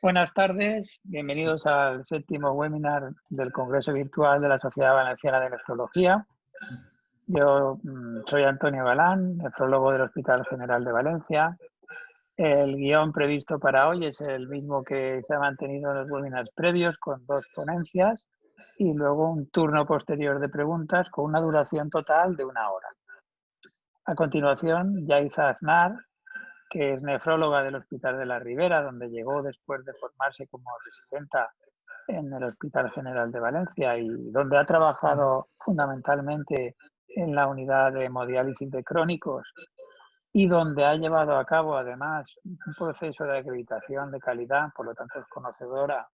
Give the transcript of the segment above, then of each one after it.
Buenas tardes, bienvenidos al séptimo webinar del Congreso Virtual de la Sociedad Valenciana de Nefrología. Yo soy Antonio Galán, nefrólogo del Hospital General de Valencia. El guión previsto para hoy es el mismo que se ha mantenido en los webinars previos, con 2 ponencias y luego un turno posterior de preguntas con una duración total de 1 hora. A continuación, Yaiza Aznar, que es nefróloga del Hospital de la Ribera, donde llegó después de formarse como residenta en el Hospital General de Valencia y donde ha trabajado fundamentalmente en la unidad de hemodiálisis de crónicos y donde ha llevado a cabo además un proceso de acreditación de calidad, por lo tanto es conocedora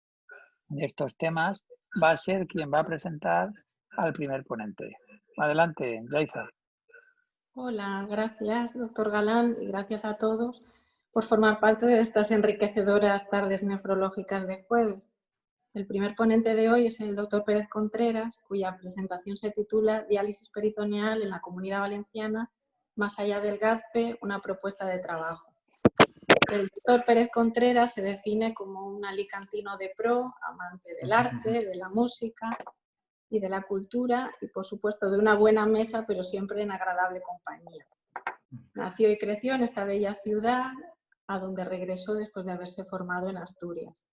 de estos temas, va a ser quien va a presentar al primer ponente. Adelante, Yaiza. Hola, gracias, doctor Galán, y gracias a todos por formar parte de estas enriquecedoras tardes nefrológicas de jueves. El primer ponente de hoy es el doctor Pérez Contreras, cuya presentación se titula Diálisis peritoneal en la Comunidad Valenciana, más allá del GAZPE, una propuesta de trabajo. El doctor Pérez Contreras se define como un alicantino de pro, amante del arte, de la música y de la cultura y, por supuesto, de una buena mesa, pero siempre en agradable compañía. Nació y creció en esta bella ciudad, a donde regresó después de haberse formado en Asturias.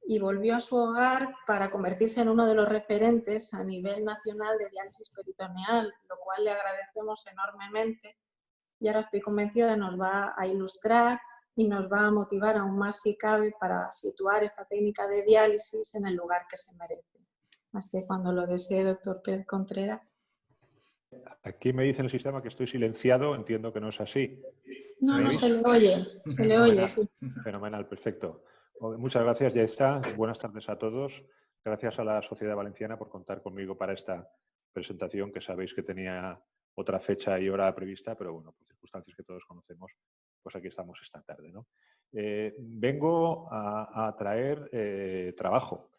Y volvió a su hogar para convertirse en uno de los referentes a nivel nacional de diálisis peritoneal, lo cual le agradecemos enormemente. Y ahora estoy convencida de que nos va a ilustrar y nos va a motivar aún más, si cabe, para situar esta técnica de diálisis en el lugar que se merece. Así que cuando lo desee, doctor Pérez Contreras. Aquí me dice en el sistema que estoy silenciado, entiendo que no es así. No, no se le oye, sí. Fenomenal, perfecto. Muchas gracias, Yaisa. Buenas tardes a todos. Gracias a la Sociedad Valenciana por contar conmigo para esta presentación, que sabéis que tenía otra fecha y hora prevista, pero bueno, por circunstancias que todos conocemos, pues aquí estamos esta tarde, ¿no? Vengo a traer trabajo.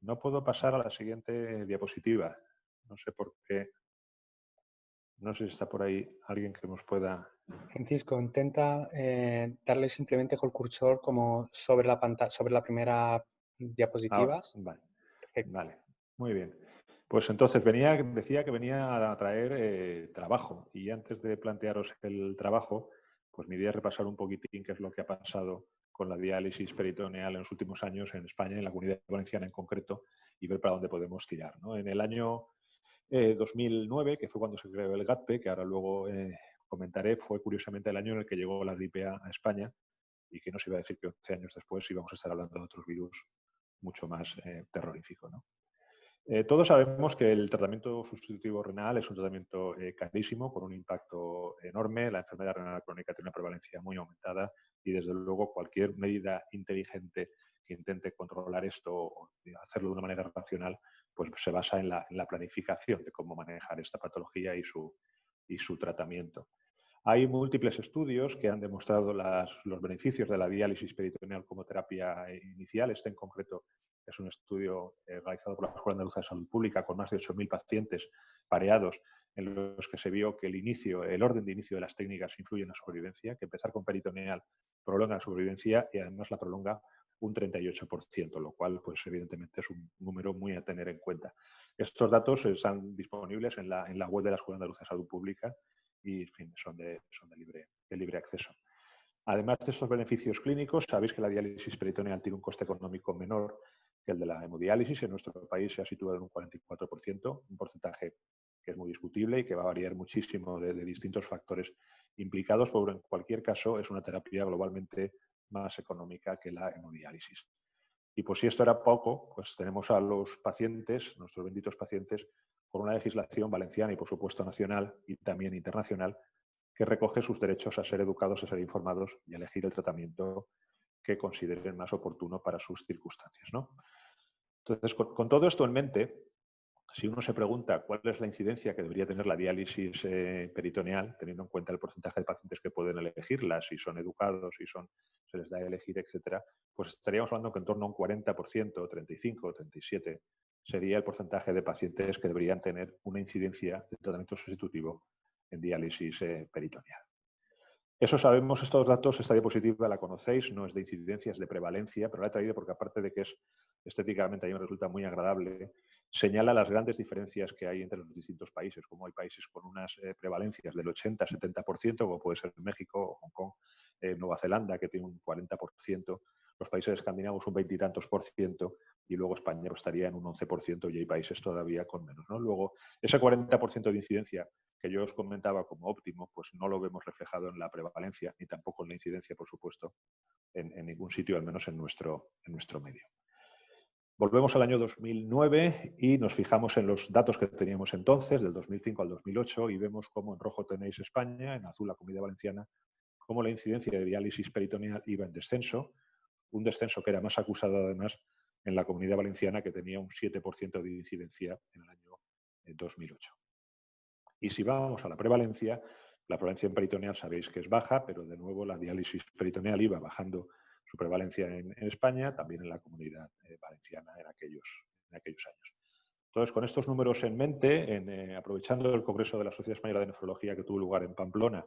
No puedo pasar a la siguiente diapositiva. No sé por qué. No sé si está por ahí alguien que nos pueda... Francisco, intenta darle simplemente con el cursor como sobre la pantalla, sobre la primera diapositiva. Vale. Vale, muy bien. Pues entonces decía que venía a traer trabajo, y antes de plantearos el trabajo, pues mi idea es repasar un poquitín qué es lo que ha pasado con la diálisis peritoneal en los últimos años en España, en la Comunidad Valenciana en concreto, y ver para dónde podemos tirar, ¿no? En el año 2009, que fue cuando se creó el GATPE, que ahora luego comentaré, fue curiosamente el año en el que llegó la gripe a España, y que nos iba a decir que 11 años después íbamos a estar hablando de otros virus mucho más terrorífico, ¿no? Todos sabemos que el tratamiento sustitutivo renal es un tratamiento carísimo, con un impacto enorme. La enfermedad renal crónica tiene una prevalencia muy aumentada y, desde luego, cualquier medida inteligente que intente controlar esto o hacerlo de una manera racional, pues se basa en la planificación de cómo manejar esta patología y su tratamiento. Hay múltiples estudios que han demostrado los beneficios de la diálisis peritoneal como terapia inicial. Este en concreto es un estudio realizado por la Escuela Andaluza de Salud Pública con más de 8.000 pacientes pareados, en los que se vio que el orden de inicio de las técnicas influye en la sobrevivencia, que empezar con peritoneal prolonga la sobrevivencia y además la prolonga un 38%, lo cual pues evidentemente es un número muy a tener en cuenta. Estos datos están disponibles en la web de la Escuela Andaluza de Salud Pública y, en fin, son de libre acceso. Además de estos beneficios clínicos, sabéis que la diálisis peritoneal tiene un coste económico menor que el de la hemodiálisis. En nuestro país se ha situado en un 44%, un porcentaje que es muy discutible y que va a variar muchísimo de distintos factores implicados, pero en cualquier caso es una terapia globalmente más económica que la hemodiálisis. Y pues si esto era poco, pues tenemos a los pacientes, nuestros benditos pacientes, con una legislación valenciana y por supuesto nacional y también internacional, que recoge sus derechos a ser educados, a ser informados y a elegir el tratamiento que consideren más oportuno para sus circunstancias, ¿no? Entonces, con todo esto en mente, si uno se pregunta cuál es la incidencia que debería tener la diálisis peritoneal, teniendo en cuenta el porcentaje de pacientes que pueden elegirla, si son educados, si se les da a elegir, etcétera, pues estaríamos hablando que en torno a un 40%, 35, 37, sería el porcentaje de pacientes que deberían tener una incidencia de tratamiento sustitutivo en diálisis peritoneal. Eso sabemos, estos datos, esta diapositiva la conocéis, no es de incidencia, es de prevalencia, pero la he traído porque aparte de que es estéticamente a mí me resulta muy agradable, señala las grandes diferencias que hay entre los distintos países, como hay países con unas prevalencias del 80-70%, como puede ser México, Hong Kong, Nueva Zelanda, que tiene un 40%, los países escandinavos un 20 y tantos por ciento, y luego España estaría en un 11% y hay países todavía con menos, ¿no? Luego, ese 40% de incidencia que yo os comentaba como óptimo, pues no lo vemos reflejado en la prevalencia, ni tampoco en la incidencia, por supuesto, en ningún sitio, al menos en nuestro medio. Volvemos al año 2009 y nos fijamos en los datos que teníamos entonces, del 2005 al 2008, y vemos cómo en rojo tenéis España, en azul la Comunidad Valenciana, cómo la incidencia de diálisis peritoneal iba en descenso, un descenso que era más acusado además en la Comunidad Valenciana, que tenía un 7% de incidencia en el año 2008. Y si vamos a la prevalencia en peritoneal sabéis que es baja, pero de nuevo la diálisis peritoneal iba bajando su prevalencia en España, también en la Comunidad Valenciana en aquellos años. Entonces, con estos números en mente, aprovechando el Congreso de la Sociedad Española de Nefrología que tuvo lugar en Pamplona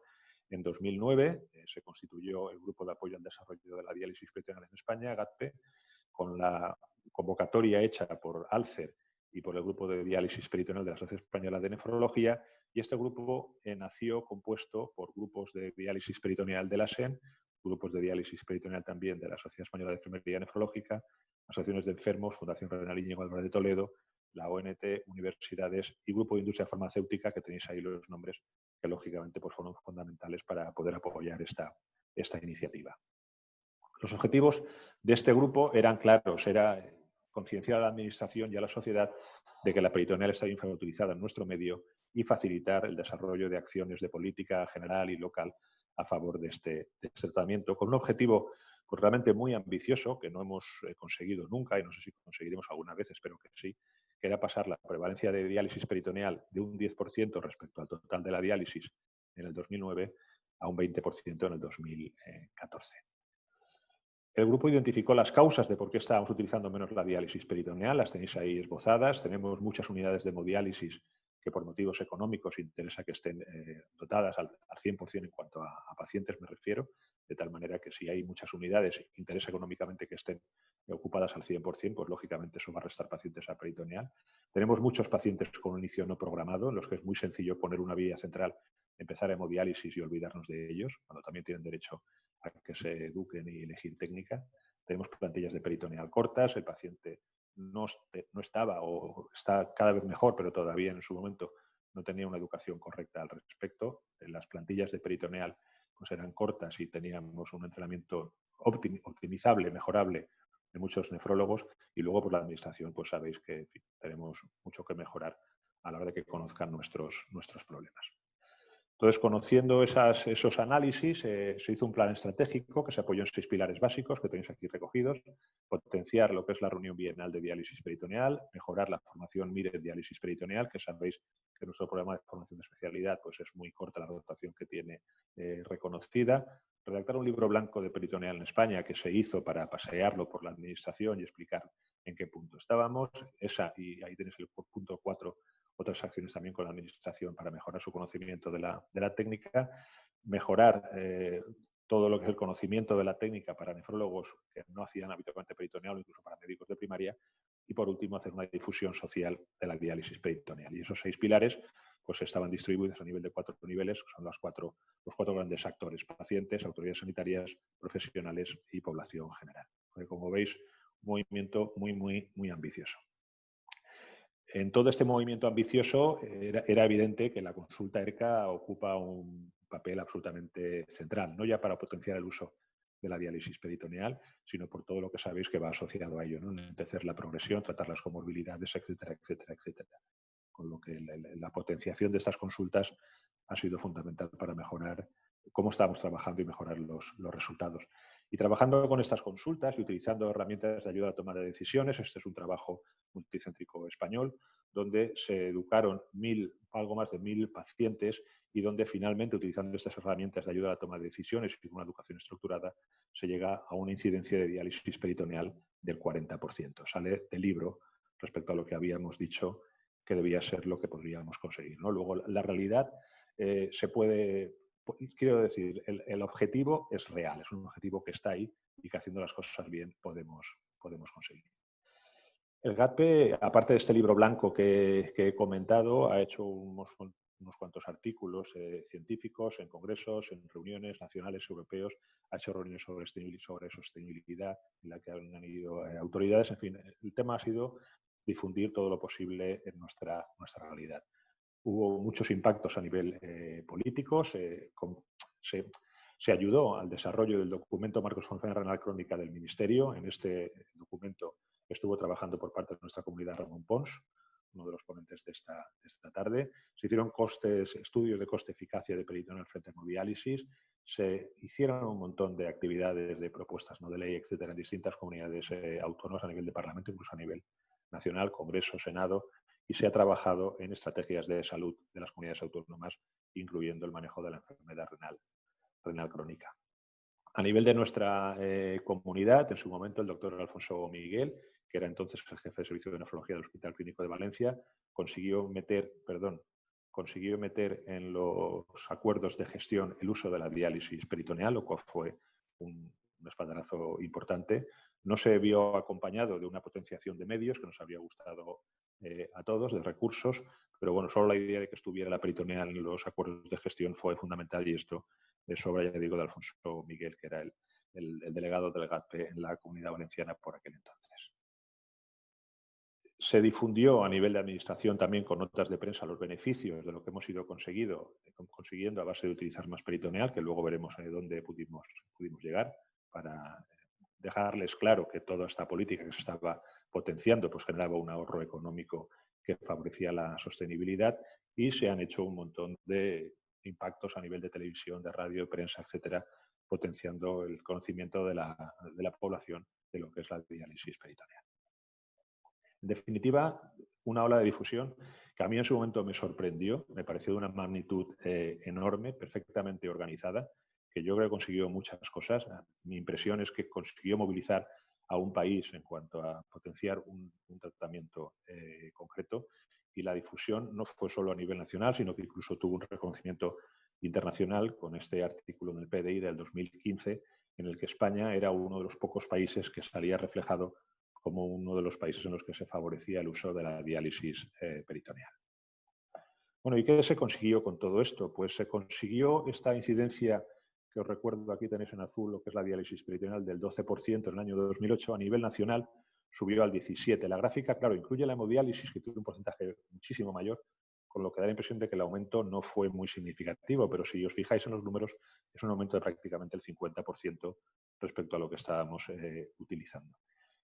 en 2009, se constituyó el Grupo de Apoyo al Desarrollo de la Diálisis Peritoneal en España, GATPE, con la convocatoria hecha por ALCER y por el Grupo de Diálisis Peritoneal de la Sociedad Española de Nefrología, y este grupo nació compuesto por grupos de diálisis peritoneal de la SEN, grupos de diálisis peritoneal también de la Sociedad Española de Enfermería Nefrológica, asociaciones de enfermos, Fundación Renal Íñigo Álvarez de Toledo, la ONT, universidades y Grupo de Industria Farmacéutica, que tenéis ahí los nombres que lógicamente pues, fueron fundamentales para poder apoyar esta iniciativa. Los objetivos de este grupo eran claros, era concienciar a la Administración y a la sociedad de que la peritoneal está infrautilizada en nuestro medio y facilitar el desarrollo de acciones de política general y local a favor de este tratamiento, con un objetivo pues, realmente muy ambicioso, que no hemos conseguido nunca, y no sé si conseguiremos alguna vez, espero que sí, que era pasar la prevalencia de diálisis peritoneal de un 10% respecto al total de la diálisis en el 2009 a un 20% en el 2014. El grupo identificó las causas de por qué estábamos utilizando menos la diálisis peritoneal, las tenéis ahí esbozadas. Tenemos muchas unidades de hemodiálisis que por motivos económicos interesa que estén dotadas al 100% en cuanto a pacientes me refiero, de tal manera que si hay muchas unidades e interesa económicamente que estén ocupadas al 100%, pues lógicamente eso va a restar pacientes a peritoneal. Tenemos muchos pacientes con un inicio no programado, en los que es muy sencillo poner una vía central, empezar hemodiálisis y olvidarnos de ellos, cuando también tienen derecho a que se eduquen y elegir técnica. Tenemos plantillas de peritoneal cortas, el paciente no estaba o está cada vez mejor, pero todavía en su momento no tenía una educación correcta al respecto. Las plantillas de peritoneal pues eran cortas y teníamos un entrenamiento optimizable, mejorable de muchos nefrólogos, y luego por la administración pues sabéis que en fin, tenemos mucho que mejorar a la hora de que conozcan nuestros problemas. Entonces, conociendo esos análisis, se hizo un plan estratégico que se apoyó en 6 pilares básicos que tenéis aquí recogidos: potenciar lo que es la reunión bienal de diálisis peritoneal, mejorar la formación MIRE de diálisis peritoneal, que sabéis que nuestro programa de formación de especialidad pues es muy corta la dotación que tiene reconocida. Redactar un libro blanco de peritoneal en España que se hizo para pasearlo por la administración y explicar en qué punto estábamos. Y ahí tenéis el punto 4, otras acciones también con la administración para mejorar su conocimiento de la técnica, mejorar todo lo que es el conocimiento de la técnica para nefrólogos que no hacían habitualmente peritoneal o incluso para médicos de primaria, y por último hacer una difusión social de la diálisis peritoneal. Y esos 6 pilares pues estaban distribuidos a nivel de 4 niveles, que son los cuatro grandes actores: pacientes, autoridades sanitarias, profesionales y población general. Porque, como veis, un movimiento muy ambicioso. En todo este movimiento ambicioso era evidente que la consulta ERCA ocupa un papel absolutamente central, no ya para potenciar el uso de la diálisis peritoneal, sino por todo lo que sabéis que va asociado a ello, ¿no? Entencer la progresión, tratar las comorbilidades, etcétera, etcétera, etcétera. Con lo que la potenciación de estas consultas ha sido fundamental para mejorar cómo estamos trabajando y mejorar los resultados. Y trabajando con estas consultas y utilizando herramientas de ayuda a la toma de decisiones, este es un trabajo multicéntrico español, donde se educaron algo más de 1000 pacientes, y donde finalmente, utilizando estas herramientas de ayuda a la toma de decisiones y una educación estructurada, se llega a una incidencia de diálisis peritoneal del 40%. Sale del libro respecto a lo que habíamos dicho que debía ser lo que podríamos conseguir, ¿no? Luego, la realidad se puede quiero decir, el objetivo es real, es un objetivo que está ahí y que haciendo las cosas bien podemos conseguir. El GATPE, aparte de este libro blanco que he comentado, ha hecho unos cuantos artículos científicos en congresos, en reuniones nacionales, europeos, ha hecho reuniones sobre sostenibilidad en la que han ido autoridades. En fin, el tema ha sido difundir todo lo posible en nuestra realidad. Hubo muchos impactos a nivel político, se ayudó al desarrollo del documento Marcos Función Renal Crónica del Ministerio. En este documento estuvo trabajando por parte de nuestra comunidad Ramón Pons, uno de los ponentes de esta tarde. Se hicieron estudios de coste-eficacia de peritoneal frente a hemodiálisis. Se hicieron un montón de actividades, de propuestas no de ley, etcétera, en distintas comunidades autónomas a nivel de Parlamento, incluso a nivel nacional, Congreso, Senado, y se ha trabajado en estrategias de salud de las comunidades autónomas, incluyendo el manejo de la enfermedad renal crónica. A nivel de nuestra comunidad, en su momento el doctor Alfonso Miguel, que era entonces el jefe de servicio de nefrología del Hospital Clínico de Valencia, consiguió meter en los acuerdos de gestión el uso de la diálisis peritoneal, lo cual fue un espaldarazo importante. No se vio acompañado de una potenciación de medios que nos habría gustado a todos, de recursos, pero bueno, solo la idea de que estuviera la peritoneal en los acuerdos de gestión fue fundamental, y esto es obra, ya digo, de Alfonso Miguel, que era el delegado del GATPE en la Comunidad Valenciana por aquel entonces. Se difundió a nivel de administración también con notas de prensa los beneficios de lo que hemos ido consiguiendo a base de utilizar más peritoneal, que luego veremos a dónde pudimos llegar, para dejarles claro que toda esta política que se estaba potenciando pues generaba un ahorro económico que favorecía la sostenibilidad, y se han hecho un montón de impactos a nivel de televisión, de radio, de prensa, etcétera, potenciando el conocimiento de la población de lo que es la diálisis peritoneal. En definitiva, una ola de difusión que a mí en su momento me sorprendió, me pareció de una magnitud enorme, perfectamente organizada, que yo creo que consiguió muchas cosas. Mi impresión es que consiguió movilizar a un país en cuanto a potenciar un tratamiento concreto, y la difusión no fue solo a nivel nacional, sino que incluso tuvo un reconocimiento internacional con este artículo en el PDI del 2015, en el que España era uno de los pocos países que salía reflejado como uno de los países en los que se favorecía el uso de la diálisis peritoneal. Bueno, ¿y qué se consiguió con todo esto? Pues se consiguió esta incidencia que os recuerdo, aquí tenéis en azul lo que es la diálisis peritoneal, del 12% en el año 2008, a nivel nacional subió al 17%. La gráfica, claro, incluye la hemodiálisis, que tiene un porcentaje muchísimo mayor, con lo que da la impresión de que el aumento no fue muy significativo, pero si os fijáis en los números, es un aumento de prácticamente el 50% respecto a lo que estábamos utilizando.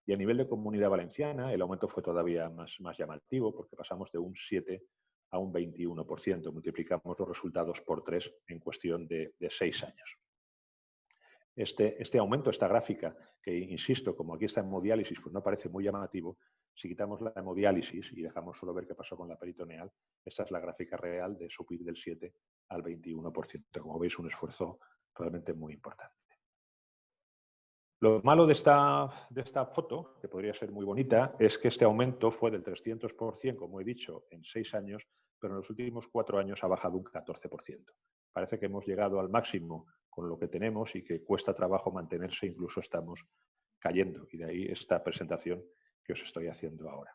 Y a nivel de Comunidad Valenciana, el aumento fue todavía más llamativo, porque pasamos de un 7 a un 21%. Multiplicamos los resultados por 3 en cuestión de 6 años. Este aumento, esta gráfica, que insisto, como aquí está en hemodiálisis, pues no parece muy llamativo. Si quitamos la hemodiálisis y dejamos solo ver qué pasó con la peritoneal, esta es la gráfica real de subir del 7 al 21%. Como veis, un esfuerzo realmente muy importante. Lo malo de esta foto, que podría ser muy bonita, es que este aumento fue del 300%, como he dicho, en 6 años, pero en los últimos 4 años ha bajado un 14%. Parece que hemos llegado al máximo con lo que tenemos y que cuesta trabajo mantenerse, incluso estamos cayendo. Y de ahí esta presentación que os estoy haciendo ahora.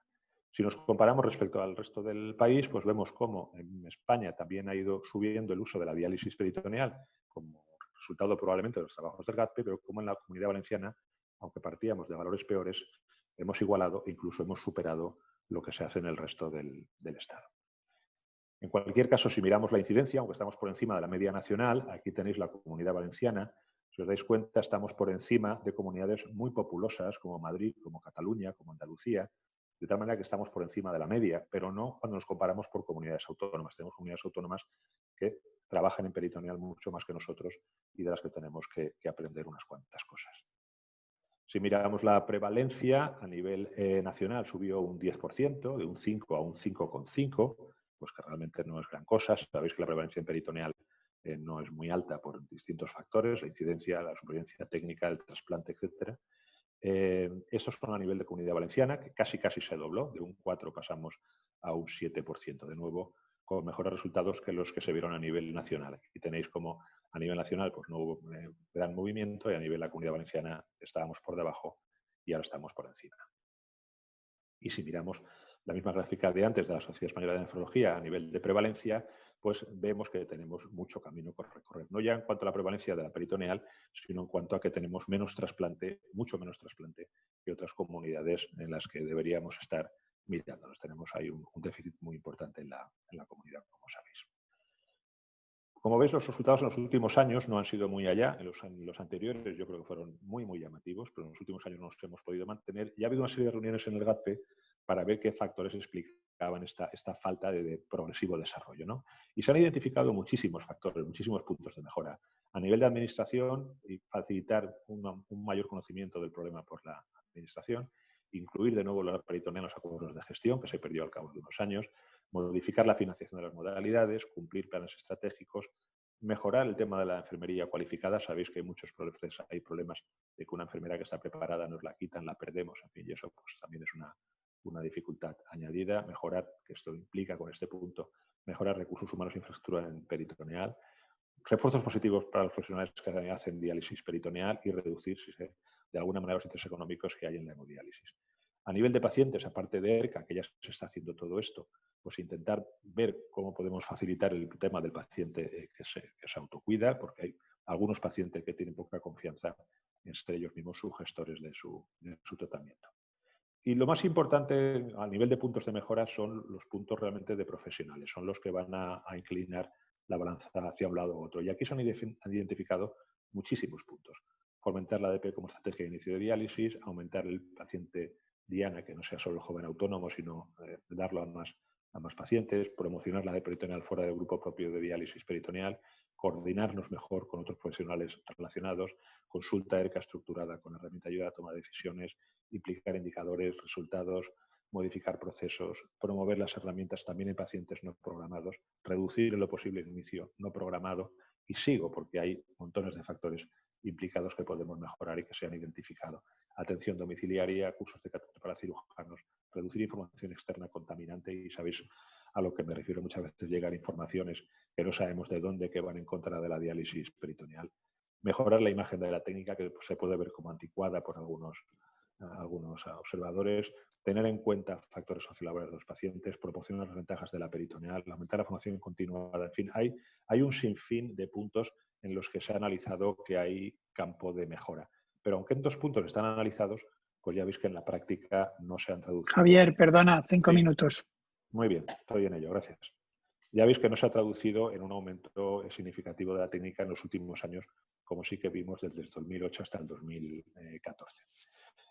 Si nos comparamos respecto al resto del país, pues vemos cómo en España también ha ido subiendo el uso de la diálisis peritoneal, como resultado probablemente de los trabajos del GATPE, pero como en la Comunidad Valenciana, aunque partíamos de valores peores, hemos igualado e incluso hemos superado lo que se hace en el resto del Estado. En cualquier caso, si miramos la incidencia, aunque estamos por encima de la media nacional, aquí tenéis la Comunidad Valenciana. Si os dais cuenta, estamos por encima de comunidades muy populosas como Madrid, como Cataluña, como Andalucía, de tal manera que estamos por encima de la media, pero no cuando nos comparamos por comunidades autónomas. Tenemos comunidades autónomas que trabajan en peritoneal mucho más que nosotros y de las que tenemos que aprender unas cuantas cosas. Si miramos la prevalencia, a nivel nacional subió un 10%, de un 5 a un 5,5, pues que realmente no es gran cosa. Sabéis que la prevalencia en peritoneal no es muy alta por distintos factores, la incidencia, la supervivencia técnica, el trasplante, etcétera. Estos son a nivel de Comunidad Valenciana, que casi se dobló, de un 4 pasamos a un 7%, de nuevo con mejores resultados que los que se vieron a nivel nacional. Aquí tenéis como A nivel nacional pues no hubo gran movimiento y a nivel de la Comunidad Valenciana estábamos por debajo y ahora estamos por encima. Y si miramos la misma gráfica de antes de la Sociedad Española de Nefrología a nivel de prevalencia, pues vemos que tenemos mucho camino por recorrer. No ya en cuanto a la prevalencia de la peritoneal, sino en cuanto a que tenemos menos trasplante, mucho menos trasplante que otras comunidades en las que deberíamos estar mirándonos. Tenemos ahí un déficit muy importante en la comunidad, como sabéis. Como veis, los resultados en los últimos años no han sido muy allá. En los anteriores yo creo que fueron muy, muy llamativos, pero en los últimos años no nos hemos podido mantener. Y ha habido una serie de reuniones en el GATPE para ver qué factores explicaban esta falta de progresivo desarrollo, ¿no? Y se han identificado muchísimos factores, muchísimos puntos de mejora. A nivel de administración, y facilitar un mayor conocimiento del problema por la administración, incluir de nuevo la peritoneal en los acuerdos de gestión, que se perdió al cabo de unos años, modificar la financiación de las modalidades, cumplir planes estratégicos, mejorar el tema de la enfermería cualificada. Sabéis que hay muchos problemas, hay problemas de que una enfermera que está preparada nos la quitan, la perdemos, en fin, y eso pues también es una dificultad añadida. Mejorar, que esto implica con este punto, mejorar recursos humanos e infraestructura en peritoneal, refuerzos positivos para los profesionales que hacen diálisis peritoneal y reducir, de alguna manera, los intereses económicos que hay en la hemodiálisis. A nivel de pacientes, aparte de ERCA, que ya se está haciendo todo esto, pues intentar ver cómo podemos facilitar el tema del paciente que se autocuida, porque hay algunos pacientes que tienen poca confianza en ser ellos mismos sus gestores de su tratamiento. Y lo más importante a nivel de puntos de mejora son los puntos realmente de profesionales, son los que van a inclinar la balanza hacia un lado u otro. Y aquí se han identificado muchísimos puntos. Fomentar la ADP como estrategia de inicio de diálisis, aumentar el paciente diana, que no sea solo el joven autónomo, sino darlo a más pacientes, promocionar la ADP peritoneal fuera del grupo propio de diálisis peritoneal, coordinarnos mejor con otros profesionales relacionados, consulta ERCA estructurada con herramienta de ayuda a tomar decisiones, implicar indicadores, resultados, modificar procesos, promover las herramientas también en pacientes no programados, reducir en lo posible el inicio no programado, y sigo porque hay montones de factores implicados que podemos mejorar y que se han identificado. Atención domiciliaria, cursos de catéter para cirujanos, reducir información externa contaminante, y sabéis a lo que me refiero, muchas veces llegan informaciones que no sabemos de dónde, que van en contra de la diálisis peritoneal. Mejorar la imagen de la técnica, que se puede ver como anticuada por algunos observadores, tener en cuenta factores sociolaborales de los pacientes, proporcionar las ventajas de la peritoneal, aumentar la formación continuada. En fin, hay un sinfín de puntos en los que se ha analizado que hay campo de mejora. Pero aunque en 2 puntos están analizados, pues ya veis que en la práctica no se han traducido. Javier, perdona, 5 minutos. Muy bien, estoy en ello, gracias. Ya veis que no se ha traducido en un aumento significativo de la técnica en los últimos años, como sí que vimos desde el 2008 hasta el 2014.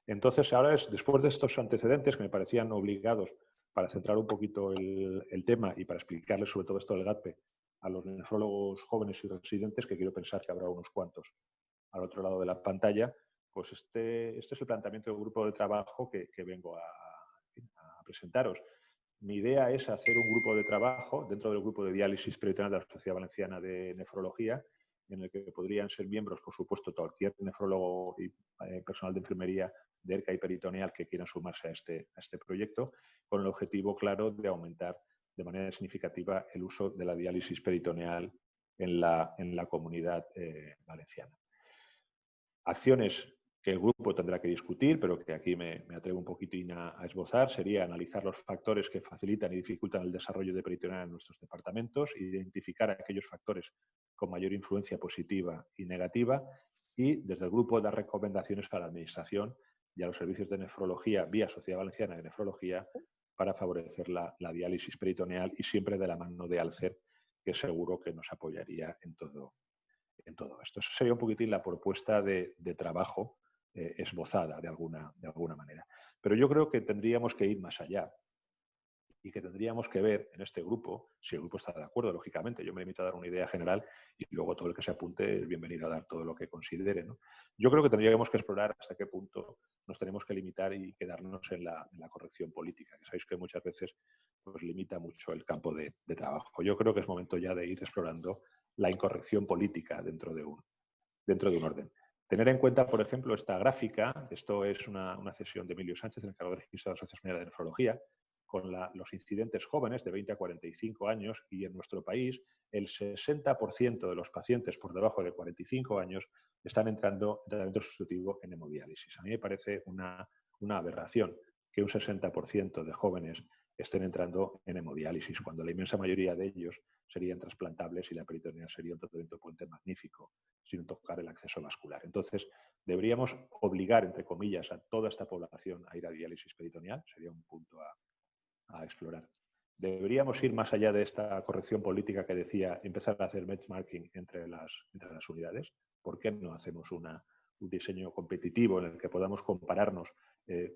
Entonces, ahora después de estos antecedentes que me parecían obligados para centrar un poquito el tema y para explicarles sobre todo esto del GATPE a los nefrólogos jóvenes y residentes, que quiero pensar que habrá unos cuantos al otro lado de la pantalla, pues este es el planteamiento del grupo de trabajo que vengo a presentaros. Mi idea es hacer un grupo de trabajo dentro del grupo de diálisis peritoneal de la Sociedad Valenciana de Nefrología, en el que podrían ser miembros, por supuesto, cualquier nefrólogo y personal de enfermería de ERCA y peritoneal que quieran sumarse a este proyecto, con el objetivo claro de aumentar de manera significativa el uso de la diálisis peritoneal en la comunidad valenciana. Acciones que el grupo tendrá que discutir, pero que aquí me atrevo un poquitín a esbozar, sería analizar los factores que facilitan y dificultan el desarrollo de peritoneal en nuestros departamentos, identificar aquellos factores con mayor influencia positiva y negativa, y desde el grupo dar recomendaciones a la Administración y a los servicios de nefrología vía Sociedad Valenciana de Nefrología para favorecer la diálisis peritoneal, y siempre de la mano de Alcer, que seguro que nos apoyaría en todo esto. Eso sería un poquitín la propuesta de trabajo esbozada de alguna manera. Pero yo creo que tendríamos que ir más allá y que tendríamos que ver en este grupo, si el grupo está de acuerdo, lógicamente, yo me limito a dar una idea general y luego todo el que se apunte es bienvenido a dar todo lo que considere, ¿no? Yo creo que tendríamos que explorar hasta qué punto nos tenemos que limitar y quedarnos en la corrección política, que sabéis que muchas veces pues, limita mucho el campo de trabajo. Yo creo que es momento ya de ir explorando la incorrección política dentro de un orden. Tener en cuenta, por ejemplo, esta gráfica. Esto es una cesión de Emilio Sánchez, el encargado de registro de la Sociedad Española de Nefrología, con los incidentes jóvenes de 20 a 45 años y en nuestro país el 60% de los pacientes por debajo de 45 años están entrando en tratamiento sustitutivo en hemodiálisis. A mí me parece una aberración que un 60% de jóvenes estén entrando en hemodiálisis, cuando la inmensa mayoría de ellos serían trasplantables y la peritoneal sería un tratamiento puente magnífico, sin tocar el acceso vascular. Entonces, deberíamos obligar, entre comillas, a toda esta población a ir a diálisis peritoneal, sería un punto a explorar. Deberíamos ir más allá de esta corrección política que decía, empezar a hacer benchmarking entre las unidades. ¿Por qué no hacemos un diseño competitivo en el que podamos compararnos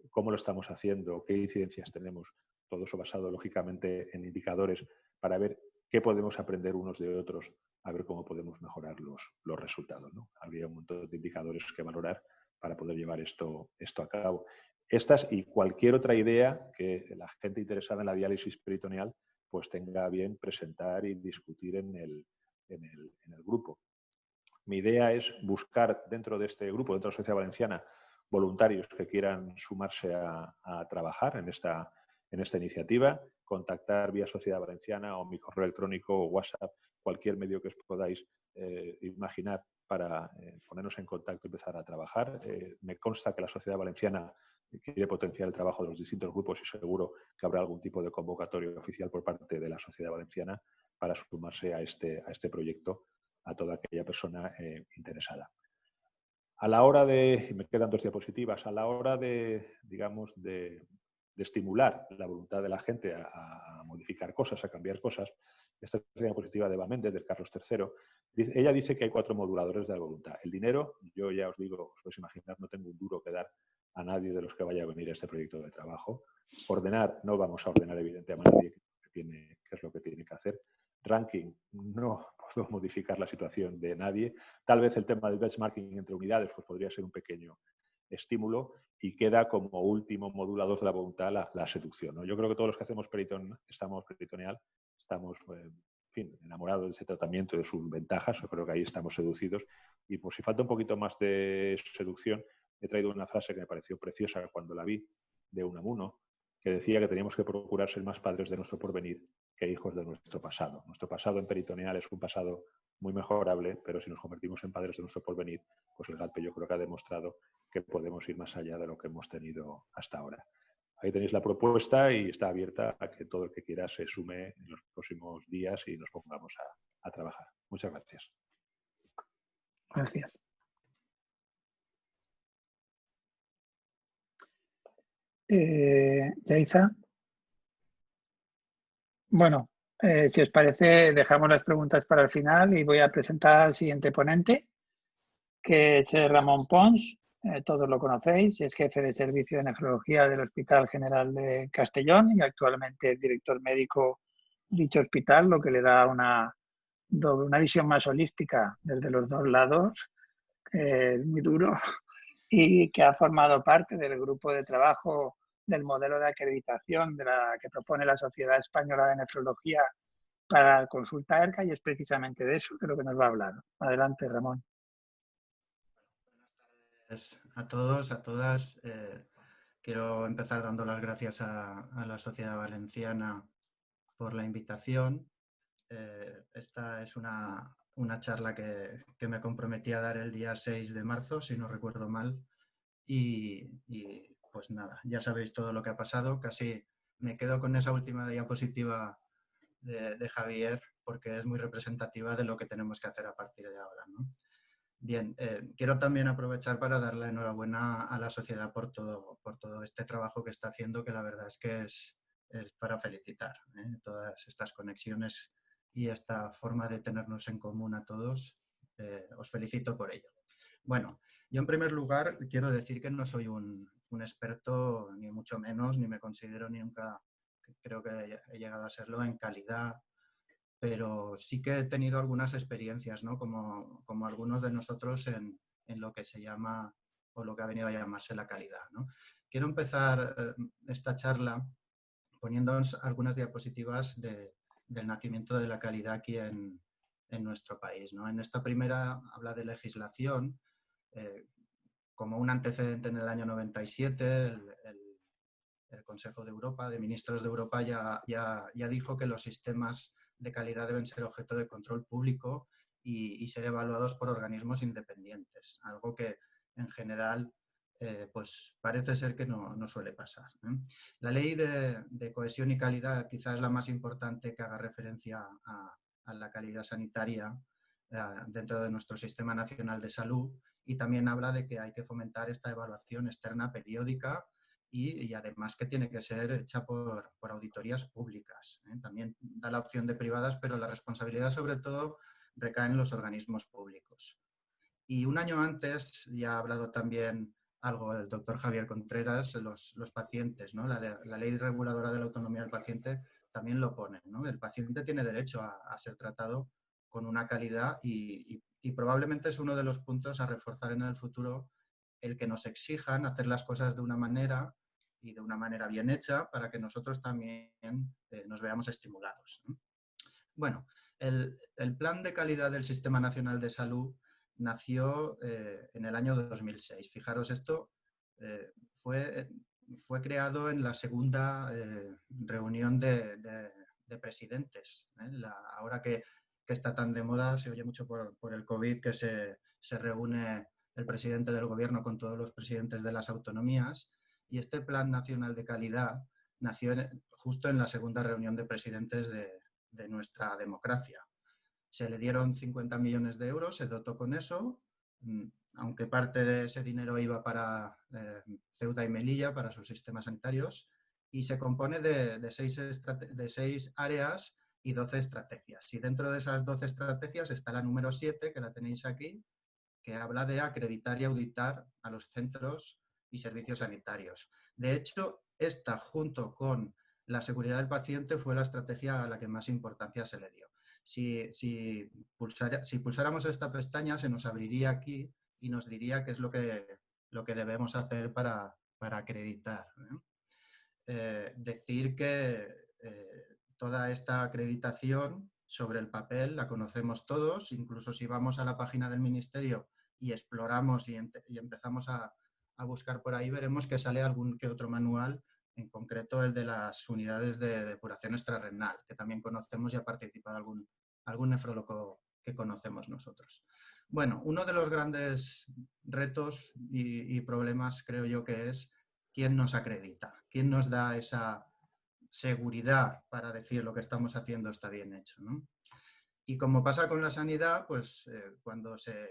cómo lo estamos haciendo, qué incidencias tenemos, todo eso basado lógicamente en indicadores para ver qué podemos aprender unos de otros, a ver cómo podemos mejorar los resultados, ¿no? Habría un montón de indicadores que valorar para poder llevar esto a cabo. Estas y cualquier otra idea que la gente interesada en la diálisis peritoneal pues tenga bien presentar y discutir en el grupo. Mi idea es buscar dentro de este grupo, dentro de la Sociedad Valenciana, voluntarios que quieran sumarse a trabajar en esta iniciativa, contactar vía Sociedad Valenciana o mi correo electrónico o WhatsApp, cualquier medio que os podáis imaginar para ponernos en contacto y empezar a trabajar. Me consta que la Sociedad Valenciana quiere potenciar el trabajo de los distintos grupos y seguro que habrá algún tipo de convocatorio oficial por parte de la Sociedad Valenciana para sumarse a este proyecto a toda aquella persona interesada. A la hora de, y me quedan 2 diapositivas, a la hora de, digamos, de estimular la voluntad de la gente a modificar cosas, a cambiar cosas, esta es la diapositiva de Eva Méndez, del Carlos III, ella dice que hay 4 moduladores de la voluntad. El dinero, yo ya os digo, os podéis imaginar, no tengo un duro que dar a nadie de los que vaya a venir a este proyecto de trabajo. Ordenar, no vamos a ordenar evidentemente a nadie qué es lo que tiene que hacer. Ranking, no puedo modificar la situación de nadie. Tal vez el tema del benchmarking entre unidades pues podría ser un pequeño estímulo y queda como último modulador de la voluntad la seducción, ¿no? Yo creo que todos los que hacemos peritoneal estamos en fin, enamorados de ese tratamiento y de sus ventajas. Yo creo que ahí estamos seducidos y por si falta un poquito más de seducción, he traído una frase que me pareció preciosa cuando la vi, de Unamuno, que decía que teníamos que procurar ser más padres de nuestro porvenir que hijos de nuestro pasado. Nuestro pasado en peritoneal es un pasado muy mejorable, pero si nos convertimos en padres de nuestro porvenir, pues el GALPE yo creo que ha demostrado que podemos ir más allá de lo que hemos tenido hasta ahora. Ahí tenéis la propuesta y está abierta a que todo el que quiera se sume en los próximos días y nos pongamos a trabajar. Muchas gracias. Gracias. Yaiza. Bueno, si os parece, dejamos las preguntas para el final y voy a presentar al siguiente ponente, que es Ramón Pons. Todos lo conocéis, es jefe de servicio de nefrología del Hospital General de Castellón y actualmente es director médico de dicho hospital, lo que le da una visión más holística desde los 2 lados, muy duro, y que ha formado parte del grupo de trabajo del modelo de acreditación que propone la Sociedad Española de Nefrología para la consulta ERCA, y es precisamente de eso de lo que nos va a hablar. Adelante, Ramón. Buenas tardes a todos, a todas. Quiero empezar dando las gracias a la Sociedad Valenciana por la invitación. Esta es una charla que me comprometí a dar el día 6 de marzo, si no recuerdo mal. Y pues nada, ya sabéis todo lo que ha pasado. Casi me quedo con esa última diapositiva de Javier porque es muy representativa de lo que tenemos que hacer a partir de ahora, ¿no? Bien, quiero también aprovechar para dar la enhorabuena a la sociedad por todo este trabajo que está haciendo, que la verdad es que es para felicitar, ¿eh? Todas estas conexiones y esta forma de tenernos en común a todos, os felicito por ello. Bueno, yo en primer lugar quiero decir que no soy un experto, ni mucho menos, ni me considero nunca, creo que he llegado a serlo en calidad, pero sí que he tenido algunas experiencias, ¿no? Como algunos de nosotros en lo que se llama o lo que ha venido a llamarse la calidad, ¿no? Quiero empezar esta charla poniéndonos algunas diapositivas del nacimiento de la calidad aquí en nuestro país, ¿no? En esta primera habla de legislación. Como un antecedente, en el año 97, el Consejo de Europa, de Ministros de Europa, ya dijo que los sistemas de calidad deben ser objeto de control público y ser evaluados por organismos independientes, algo que en general pues parece ser que no suele pasar, ¿eh? La ley de cohesión y calidad quizás es la más importante que haga referencia a la calidad sanitaria dentro de nuestro Sistema Nacional de Salud, y también habla de que hay que fomentar esta evaluación externa periódica y además que tiene que ser hecha por auditorías públicas, ¿eh? También da la opción de privadas, pero la responsabilidad sobre todo recae en los organismos públicos. Y un año antes, ya ha hablado también algo el doctor Javier Contreras, los pacientes, ¿no? La ley reguladora de la autonomía del paciente también lo pone, ¿no? El paciente tiene derecho a ser tratado con una calidad y probablemente es uno de los puntos a reforzar en el futuro, el que nos exijan hacer las cosas de una manera y de una manera bien hecha para que nosotros también nos veamos estimulados, ¿no? Bueno, el Plan de Calidad del Sistema Nacional de Salud nació en el año 2006. Fijaros, esto fue creado en la segunda reunión de presidentes, ¿eh? Ahora que está tan de moda, se oye mucho por el COVID, que se reúne el presidente del gobierno con todos los presidentes de las autonomías, y este Plan Nacional de Calidad nació justo en la segunda reunión de presidentes de nuestra democracia. Se le dieron 50 millones de euros, se dotó con eso, aunque parte de ese dinero iba para Ceuta y Melilla, para sus sistemas sanitarios, y se compone de 6 áreas y 12 estrategias. Y dentro de esas 12 estrategias está la número 7, que la tenéis aquí, que habla de acreditar y auditar a los centros y servicios sanitarios. De hecho, esta, junto con la seguridad del paciente, fue la estrategia a la que más importancia se le dio. Si pulsáramos esta pestaña, se nos abriría aquí y nos diría qué es lo que debemos hacer para acreditar, ¿eh? Decir que toda esta acreditación sobre el papel la conocemos todos, incluso si vamos a la página del Ministerio y exploramos y empezamos a buscar por ahí, veremos que sale algún que otro manual, en concreto el de las unidades de depuración extrarrenal, que también conocemos y ha participado algún nefrólogo que conocemos nosotros. Bueno, uno de los grandes retos y problemas, creo yo, que es quién nos acredita, quién nos da esa seguridad para decir lo que estamos haciendo está bien hecho, ¿no? Y como pasa con la sanidad, pues cuando se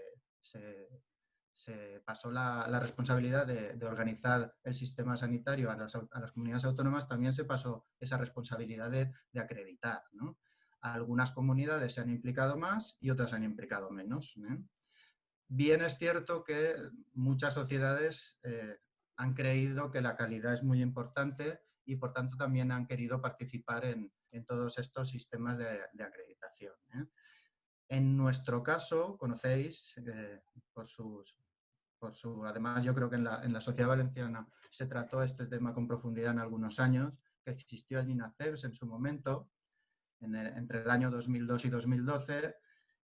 pasó la responsabilidad de organizar el sistema sanitario a las comunidades autónomas, también se pasó esa responsabilidad de acreditar, ¿no? Algunas comunidades se han implicado más y otras se han implicado menos, ¿eh? Bien es cierto que muchas sociedades han creído que la calidad es muy importante y por tanto también han querido participar en todos estos sistemas de acreditación, ¿eh? En nuestro caso, conocéis, además yo creo que en la sociedad valenciana se trató este tema con profundidad en algunos años, que existió el INACEBS en su momento, entre el año 2002 y 2012,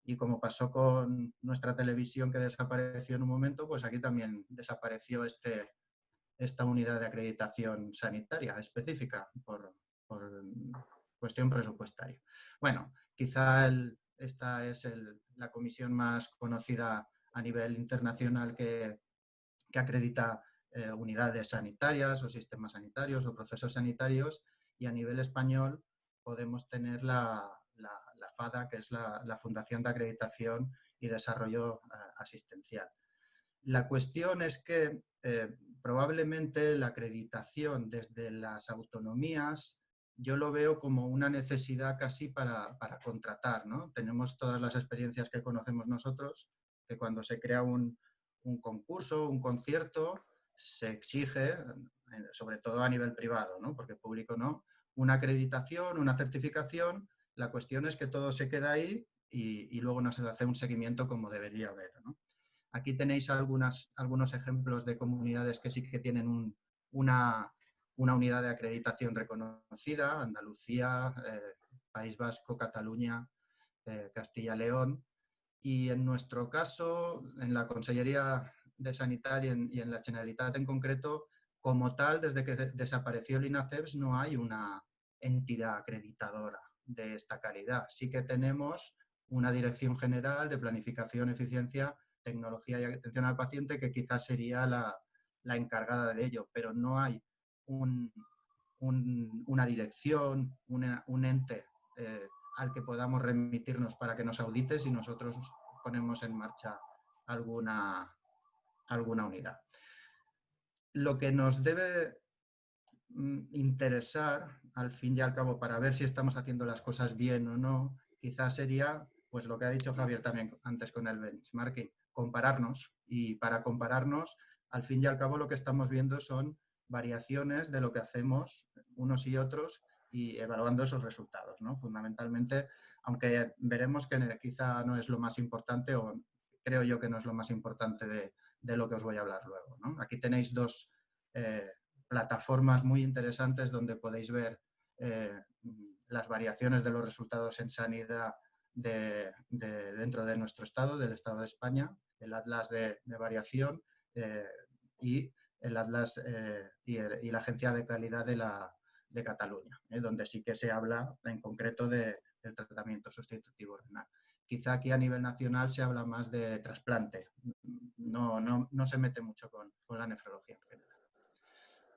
y como pasó con nuestra televisión que desapareció en un momento, pues aquí también desapareció esta unidad de acreditación sanitaria específica por cuestión presupuestaria. Bueno, quizá esta es la comisión más conocida a nivel internacional que acredita unidades sanitarias o sistemas sanitarios o procesos sanitarios, y a nivel español podemos tener la FADA, que es la Fundación de Acreditación y Desarrollo Asistencial. La cuestión es que probablemente la acreditación desde las autonomías yo lo veo como una necesidad casi para contratar, ¿no? Tenemos todas las experiencias que conocemos nosotros, que cuando se crea un concurso, un concierto, se exige, sobre todo a nivel privado, ¿no? Porque público no, una acreditación, una certificación. La cuestión es que todo se queda ahí y luego no se hace un seguimiento como debería haber, ¿no? Aquí tenéis algunos ejemplos de comunidades que sí que tienen una unidad de acreditación reconocida: Andalucía, País Vasco, Cataluña, Castilla-León. Y en nuestro caso, en la Consellería de Sanidad y en la Generalitat en concreto, como tal, desde que desapareció el INACEPS no hay una entidad acreditadora de esta calidad. Sí que tenemos una Dirección General de Planificación, Eficiencia, Tecnología y Atención al Paciente que quizás sería la encargada de ello, pero no hay una dirección, un ente al que podamos remitirnos para que nos audite si nosotros ponemos en marcha alguna unidad. Lo que nos debe interesar, al fin y al cabo, para ver si estamos haciendo las cosas bien o no, quizás sería, pues lo que ha dicho Javier también antes con el benchmarking, compararnos. Y para compararnos, al fin y al cabo, lo que estamos viendo son variaciones de lo que hacemos unos y otros y evaluando esos resultados, ¿no? Fundamentalmente, aunque veremos que quizá no es lo más importante, o creo yo que no es lo más importante de lo que os voy a hablar luego, ¿no? Aquí tenéis dos plataformas muy interesantes donde podéis ver las variaciones de los resultados en sanidad dentro de nuestro estado, del Estado de España, el Atlas de variación y el Atlas y la Agencia de Calidad de Cataluña, donde sí que se habla en concreto del tratamiento sustitutivo renal. Quizá aquí a nivel nacional se habla más de trasplante, no se mete mucho con la nefrología en general.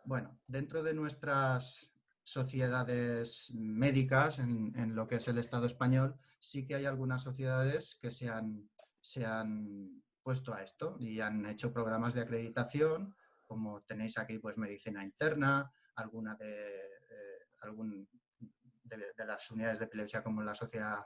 Bueno, dentro de nuestras sociedades médicas, en lo que es el Estado español, sí que hay algunas sociedades que se han puesto a esto y han hecho programas de acreditación, como tenéis aquí, pues medicina interna, alguna de las unidades de epilepsia como la Sociedad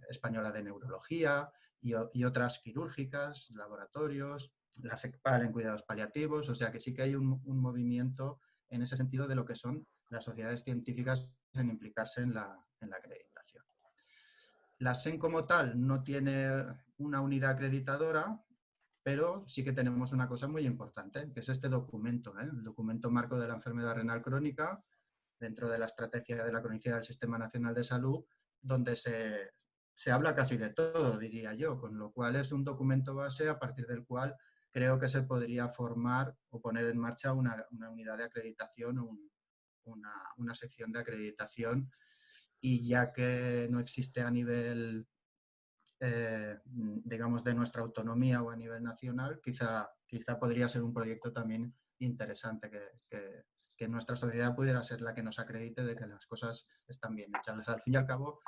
Española de Neurología y otras quirúrgicas, laboratorios, la SECPAL en cuidados paliativos, o sea que sí que hay un movimiento en ese sentido de lo que son las sociedades científicas en implicarse en la acreditación. La SEN como tal no tiene una unidad acreditadora, pero sí que tenemos una cosa muy importante, que es este documento, el documento marco de la enfermedad renal crónica, dentro de la estrategia de la cronicidad del Sistema Nacional de Salud, donde se habla casi de todo, diría yo, con lo cual es un documento base a partir del cual creo que se podría formar o poner en marcha una unidad de acreditación o una sección de acreditación, y ya que no existe a nivel, digamos, de nuestra autonomía o a nivel nacional, quizá podría ser un proyecto también interesante que nuestra sociedad pudiera ser la que nos acredite de que las cosas están bien hechas. Al fin y al cabo,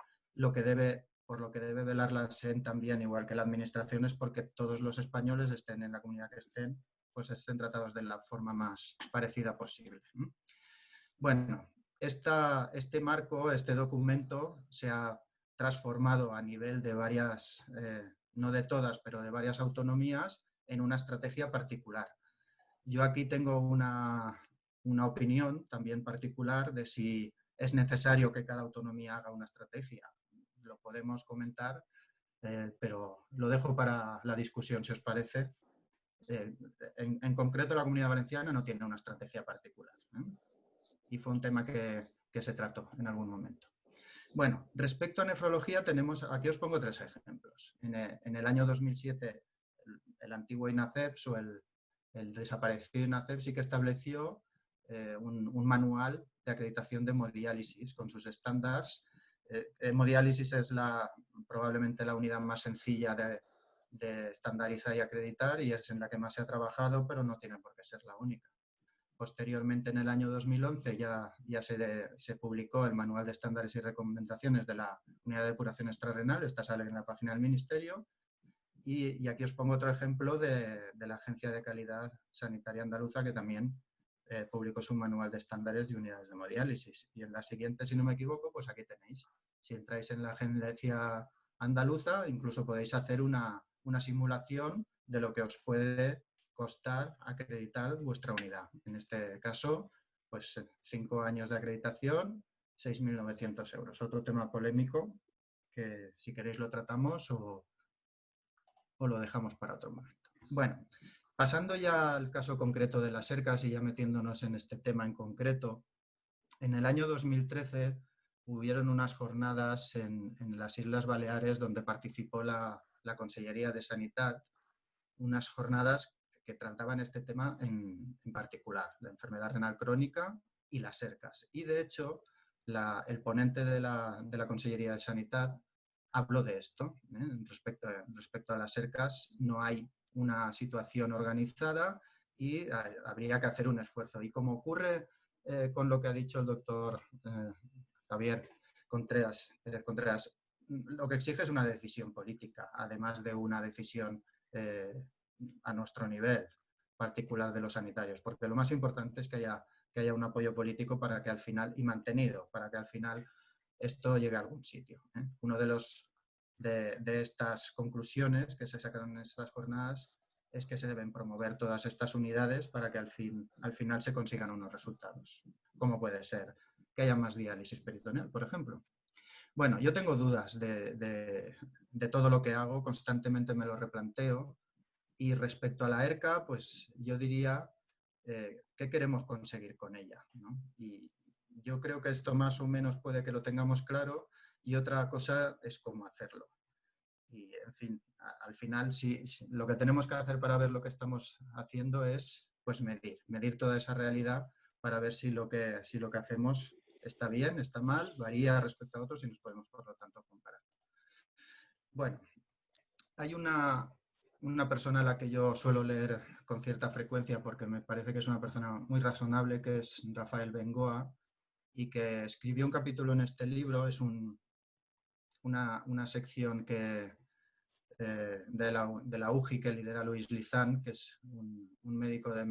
por lo que debe velar la SEN también, igual que la administración, es porque todos los españoles, estén en la comunidad que estén, pues estén tratados de la forma más parecida posible. Bueno, este marco, este documento, se ha transformado a nivel de varias, no de todas, pero de varias autonomías, en una estrategia particular. Yo aquí tengo una opinión también particular de si es necesario que cada autonomía haga una estrategia. Lo podemos comentar, pero lo dejo para la discusión, si os parece. En concreto, la Comunidad Valenciana no tiene una estrategia particular, y fue un tema que se trató en algún momento. Bueno, respecto a nefrología, aquí os pongo 3 ejemplos. En el año 2007, el antiguo INACEPS o el desaparecido INACEPS sí que estableció un manual de acreditación de hemodiálisis con sus estándares. Hemodiálisis es probablemente la unidad más sencilla de estandarizar y acreditar, y es en la que más se ha trabajado, pero no tiene por qué ser la única. Posteriormente, en el año 2011, ya se publicó el Manual de Estándares y Recomendaciones de la Unidad de Depuración Extrarrenal. Esta sale en la página del Ministerio. Y aquí os pongo otro ejemplo de la Agencia de Calidad Sanitaria Andaluza, que también publicó su Manual de Estándares y Unidades de Hemodiálisis. Y en la siguiente, si no me equivoco, pues aquí tenéis. Si entráis en la Agencia Andaluza, incluso podéis hacer una simulación de lo que os puede costar acreditar vuestra unidad. En este caso, pues 5 años de acreditación, 6.900 euros. Otro tema polémico que, si queréis, lo tratamos o lo dejamos para otro momento. Bueno, pasando ya al caso concreto de las ERCAs y ya metiéndonos en este tema en concreto, en el año 2013 hubieron unas jornadas en las Islas Baleares donde participó la Consellería de Sanidad, unas jornadas que trataban este tema en particular, la enfermedad renal crónica y las ERCAs. Y de hecho, el ponente de la Consellería de Sanidad habló de esto. Respecto a las ERCAs, no hay una situación organizada y habría que hacer un esfuerzo. Y como ocurre con lo que ha dicho el doctor Javier Contreras, lo que exige es una decisión política, además de una decisión a nuestro nivel particular de los sanitarios, porque lo más importante es que haya un apoyo político para que al final, y mantenido, para que al final esto llegue a algún sitio. Uno de estas conclusiones que se sacaron en estas jornadas es que se deben promover todas estas unidades para que al final se consigan unos resultados. ¿Cómo puede ser? Que haya más diálisis peritoneal, por ejemplo. Bueno, yo tengo dudas de todo lo que hago, constantemente me lo replanteo. Y respecto a la ERCA, pues yo diría qué queremos conseguir con ella, ¿no? Y yo creo que esto más o menos puede que lo tengamos claro, y otra cosa es cómo hacerlo. Y, en fin, al final lo que tenemos que hacer para ver lo que estamos haciendo es pues medir toda esa realidad para ver si lo que hacemos está bien, está mal, varía respecto a otros y nos podemos, por lo tanto, comparar. Bueno, hay una persona a la que yo suelo leer con cierta frecuencia porque me parece que es una persona muy razonable, que es Rafael Bengoa, y que escribió un capítulo en este libro. Es una sección de la UGI que lidera Luis Lizán, que es un médico de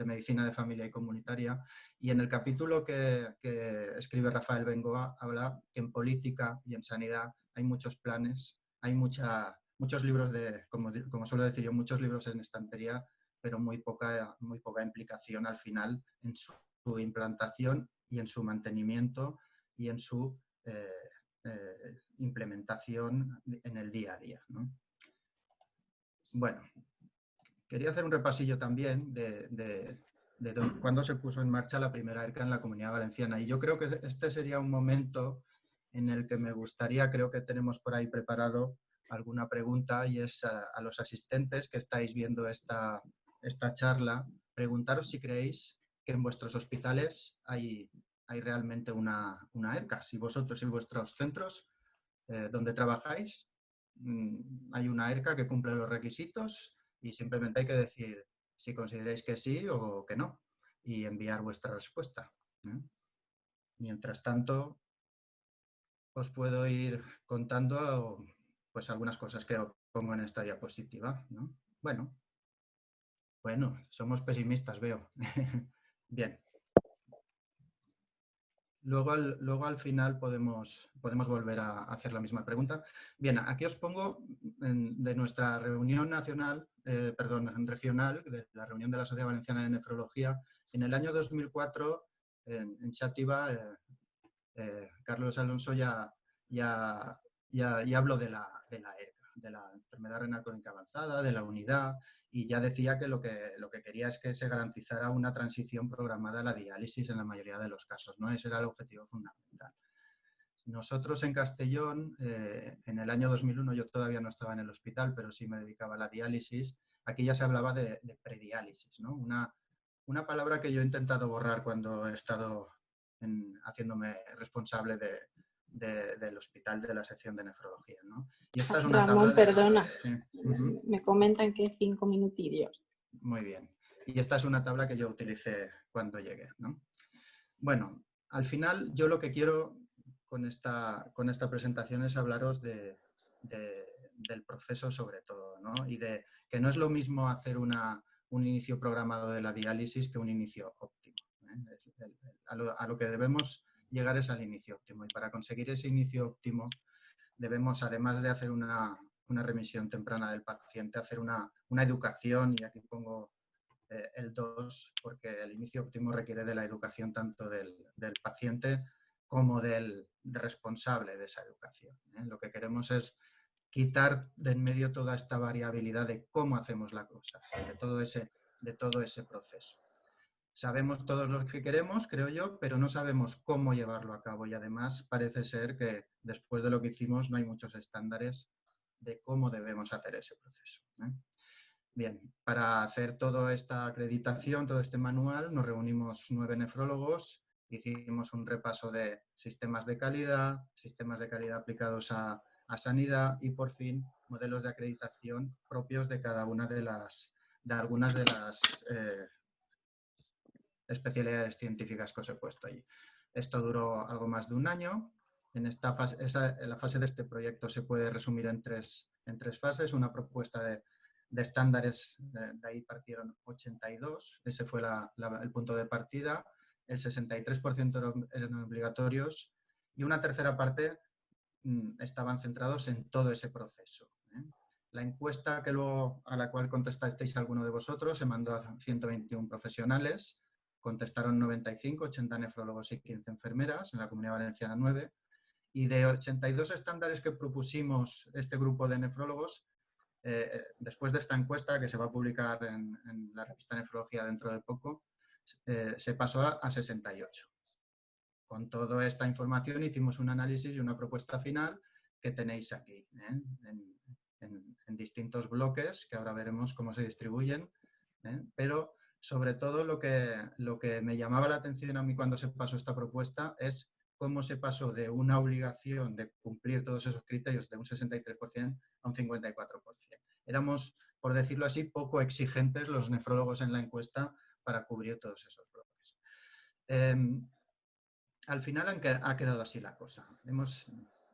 medicina de familia y comunitaria, y en el capítulo que escribe Rafael Bengoa habla que en política y en sanidad hay muchos planes, hay muchos libros como suelo decir yo, muchos libros en estantería, pero muy poca implicación al final en su implantación y en su mantenimiento y en su implementación en el día a día, ¿no? Bueno, quería hacer un repasillo también de cuándo se puso en marcha la primera ERCA en la Comunidad Valenciana. Y yo creo que este sería un momento en el que me gustaría, creo que tenemos por ahí preparado alguna pregunta, y es a los asistentes que estáis viendo esta charla, preguntaros si creéis que en vuestros hospitales hay realmente una ERCA. Si vosotros y vuestros centros donde trabajáis hay una ERCA que cumple los requisitos, y simplemente hay que decir si consideráis que sí o que no y enviar vuestra respuesta. Mientras tanto, os puedo ir contando pues algunas cosas que pongo en esta diapositiva, ¿no? Bueno, somos pesimistas, veo. Bien. Luego al final podemos volver a hacer la misma pregunta. Bien, aquí os pongo de nuestra reunión regional, de la reunión de la Sociedad Valenciana de Nefrología. En el año 2004, en Xàtiva, Carlos Alonso ya habló de la ERCA, de la enfermedad renal crónica avanzada, de la unidad, y ya decía que lo que quería es que se garantizara una transición programada a la diálisis en la mayoría de los casos, ¿no? Ese era el objetivo fundamental. Nosotros en Castellón, en el año 2001, yo todavía no estaba en el hospital, pero sí me dedicaba a la diálisis. Aquí ya se hablaba de prediálisis, ¿no? Una palabra que yo he intentado borrar cuando he estado haciéndome responsable del hospital, de la sección de nefrología, ¿no? Y esta es una Ramón, perdona, sí. me comentan que 5 minutillos. Muy bien. Y esta es una tabla que yo utilicé cuando llegué, ¿no? Bueno, al final yo lo que quiero con esta presentación es hablaros del proceso sobre todo, ¿no? Y de que no es lo mismo hacer un inicio programado de la diálisis que un inicio óptimo, ¿eh? A lo que debemos llegar es al inicio óptimo, y para conseguir ese inicio óptimo debemos, además de hacer una remisión temprana del paciente, hacer una educación, y aquí pongo el 2, porque el inicio óptimo requiere de la educación tanto del paciente como del responsable de esa educación, ¿eh? Lo que queremos es quitar de en medio toda esta variabilidad de cómo hacemos la cosa, de todo ese proceso. Sabemos todos lo que queremos, creo yo, pero no sabemos cómo llevarlo a cabo, y además parece ser que después de lo que hicimos no hay muchos estándares de cómo debemos hacer ese proceso, ¿eh? Bien, para hacer toda esta acreditación, todo este manual, nos reunimos 9 nefrólogos, hicimos un repaso de sistemas de calidad aplicados a sanidad y, por fin, modelos de acreditación propios de cada una de algunas de las especialidades científicas que os he puesto allí. Esto duró algo más de un año. En esta fase, la fase de este proyecto se puede resumir en tres fases. Una propuesta de estándares, de ahí partieron 82, ese fue el punto de partida, el 63% eran obligatorios y una tercera parte estaban centrados en todo ese proceso. La encuesta a la cual contestasteis alguno de vosotros se mandó a 121 profesionales, contestaron 95, 80 nefrólogos y 15 enfermeras, en la Comunidad Valenciana 9, y de 82 estándares que propusimos este grupo de nefrólogos, después de esta encuesta, que se va a publicar en la revista Nefrología dentro de poco, se pasó a 68. Con toda esta información hicimos un análisis y una propuesta final que tenéis aquí, en distintos bloques, que ahora veremos cómo se distribuyen, pero sobre todo lo que me llamaba la atención a mí cuando se pasó esta propuesta es cómo se pasó de una obligación de cumplir todos esos criterios de un 63% a un 54%. Éramos, por decirlo así, poco exigentes los nefrólogos en la encuesta para cubrir todos esos bloques. Al final ha quedado así la cosa. Hemos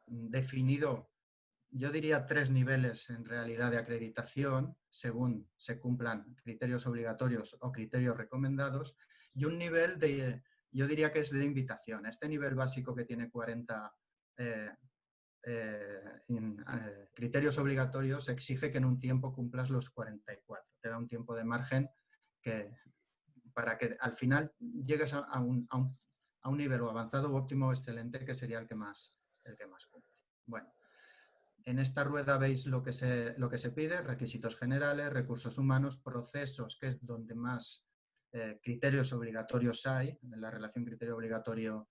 definido, yo diría, 3 niveles en realidad de acreditación, según se cumplan criterios obligatorios o criterios recomendados, y un nivel yo diría que es de invitación. Este nivel básico que tiene 40 criterios obligatorios exige que en un tiempo cumplas los 44. Te da un tiempo de margen para que al final llegues a un nivel o avanzado o óptimo o excelente, que sería el que más cumple. Bueno, en esta rueda veis lo que se pide: requisitos generales, recursos humanos, procesos, que es donde más criterios obligatorios hay. La relación criterio obligatorio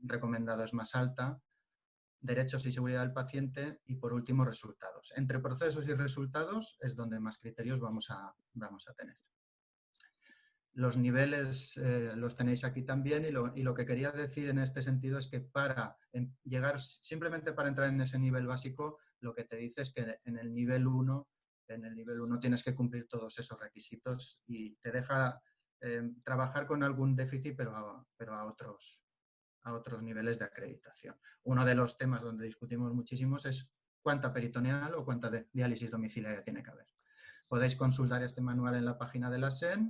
recomendado es más alta. Derechos y seguridad del paciente y, por último, resultados. Entre procesos y resultados es donde más criterios vamos a tener. Los niveles los tenéis aquí también y lo que quería decir en este sentido es que simplemente para entrar en ese nivel básico, lo que te dice es que en el nivel 1 tienes que cumplir todos esos requisitos y te deja trabajar con algún déficit, pero a otros niveles de acreditación. Uno de los temas donde discutimos muchísimo es cuánta peritoneal o cuánta diálisis domiciliaria tiene que haber. Podéis consultar este manual en la página de la SEN,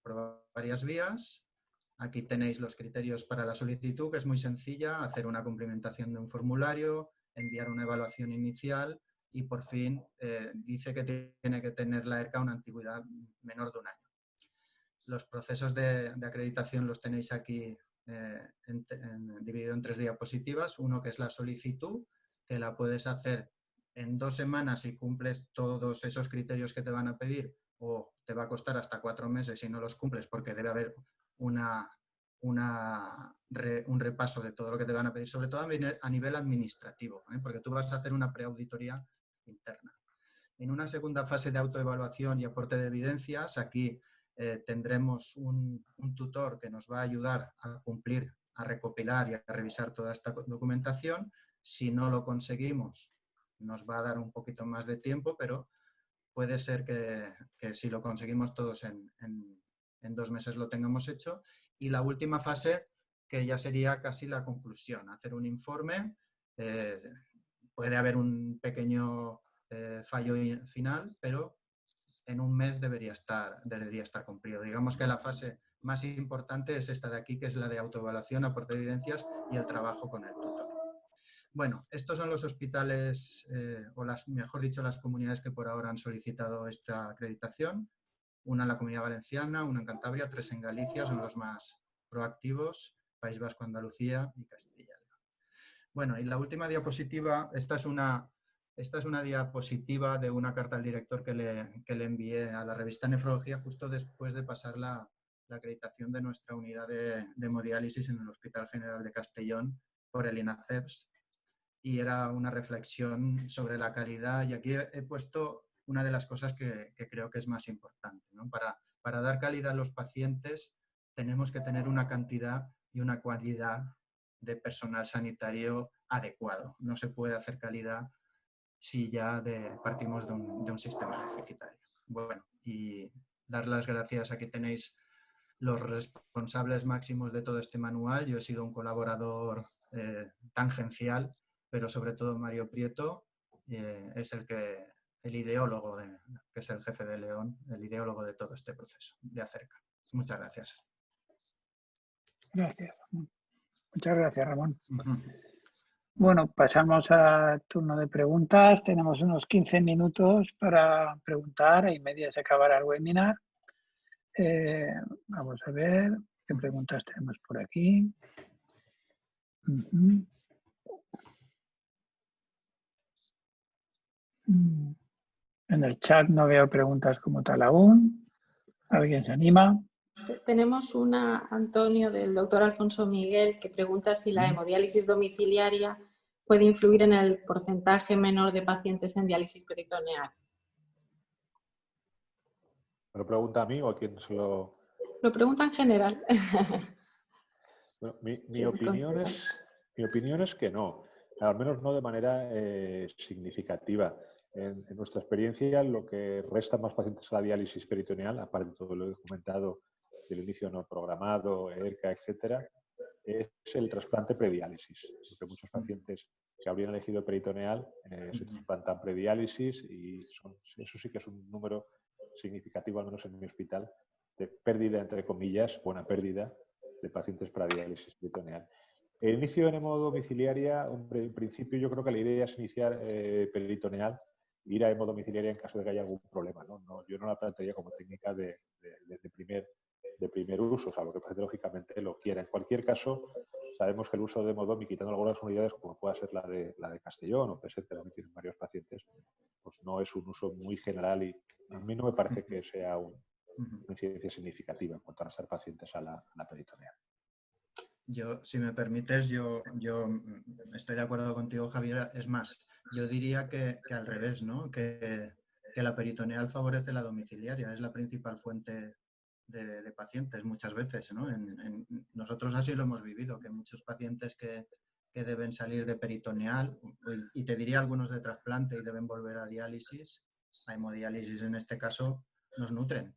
por varias vías. Aquí tenéis los criterios para la solicitud, que es muy sencilla: hacer una cumplimentación de un formulario, enviar una evaluación inicial y, por fin, dice que tiene que tener la ERCA una antigüedad menor de un año. Los procesos de acreditación los tenéis aquí dividido en 3 diapositivas. Uno, que es la solicitud, que la puedes hacer en 2 semanas si cumples todos esos criterios que te van a pedir, o te va a costar hasta 4 meses si no los cumples, porque debe haber un repaso de todo lo que te van a pedir, sobre todo a nivel administrativo, porque tú vas a hacer una preauditoría interna. En una segunda fase de autoevaluación y aporte de evidencias, aquí tendremos un tutor que nos va a ayudar a cumplir, a recopilar y a revisar toda esta documentación. Si no lo conseguimos, nos va a dar un poquito más de tiempo, pero puede ser que si lo conseguimos todos en 2 meses lo tengamos hecho. Y la última fase, que ya sería casi la conclusión: hacer un informe. Puede haber un pequeño fallo final, pero en 1 mes debería estar cumplido. Digamos que la fase más importante es esta de aquí, que es la de autoevaluación, aporte de evidencias y el trabajo con el tutor. Bueno, estos son los hospitales, mejor dicho, las comunidades que por ahora han solicitado esta acreditación. Una en la Comunidad Valenciana, una en Cantabria, 3 en Galicia, son los más proactivos: País Vasco, Andalucía y Castilla y León. Bueno, y la última diapositiva, esta es una diapositiva de una carta al director que le envié a la revista Nefrología justo después de pasar la acreditación de nuestra unidad de hemodiálisis en el Hospital General de Castellón por el INACEPS. Y era una reflexión sobre la calidad, y aquí he puesto una de las cosas que creo que es más importante, ¿no? Para dar calidad a los pacientes tenemos que tener una cantidad y una cualidad de personal sanitario adecuado. No se puede hacer calidad si ya partimos de un sistema deficitario. Bueno, y dar las gracias a que tenéis los responsables máximos de todo este manual. Yo he sido un colaborador tangencial, pero sobre todo Mario Prieto es el ideólogo, que es el jefe de León, el ideólogo de todo este proceso de Acerca. Muchas gracias. Gracias. Muchas gracias, Ramón. Bueno, pasamos al turno de preguntas. Tenemos unos 15 minutos para preguntar y media se acabará el webinar. Vamos a ver qué preguntas tenemos por aquí. En el chat no veo preguntas como tal aún. ¿Alguien se anima? Tenemos una, Antonio, del doctor Alfonso Miguel, que pregunta si la hemodiálisis domiciliaria puede influir en el porcentaje menor de pacientes en diálisis peritoneal. ¿Me lo pregunta a mí o a quién se lo...? Lo pregunta en general. Bueno, mi opinión es que no, al menos no de manera significativa. En nuestra experiencia, lo que resta más pacientes a la diálisis peritoneal, aparte de todo lo que he comentado del inicio no programado, ERCA, etcétera, es el trasplante prediálisis. Porque muchos pacientes que habrían elegido peritoneal se trasplantan prediálisis y eso sí que es un número significativo, al menos en mi hospital, de pérdida, entre comillas, buena pérdida, de pacientes para diálisis peritoneal. El inicio en hemodomiciliaria, hombre, en principio yo creo que la idea es iniciar peritoneal, ir a hemodomiciliaria en caso de que haya algún problema, ¿no? Yo no la plantearía como técnica de primer uso, salvo que lógicamente lo quiera. En cualquier caso, sabemos que el uso de hemodomi, quitando algunas unidades, como pueda ser la de Castellón o PSET, que tienen varios pacientes, pues no es un uso muy general y a mí no me parece que sea una incidencia significativa en cuanto a restar pacientes a la peritoneal. Yo, si me permites, yo estoy de acuerdo contigo, Javier. Es más, yo diría que al revés, ¿no? Que la peritoneal favorece la domiciliaria, es la principal fuente de pacientes muchas veces, ¿no? Nosotros así lo hemos vivido, que muchos pacientes que deben salir de peritoneal, y te diría algunos de trasplante y deben volver a diálisis, a hemodiálisis en este caso, nos nutren.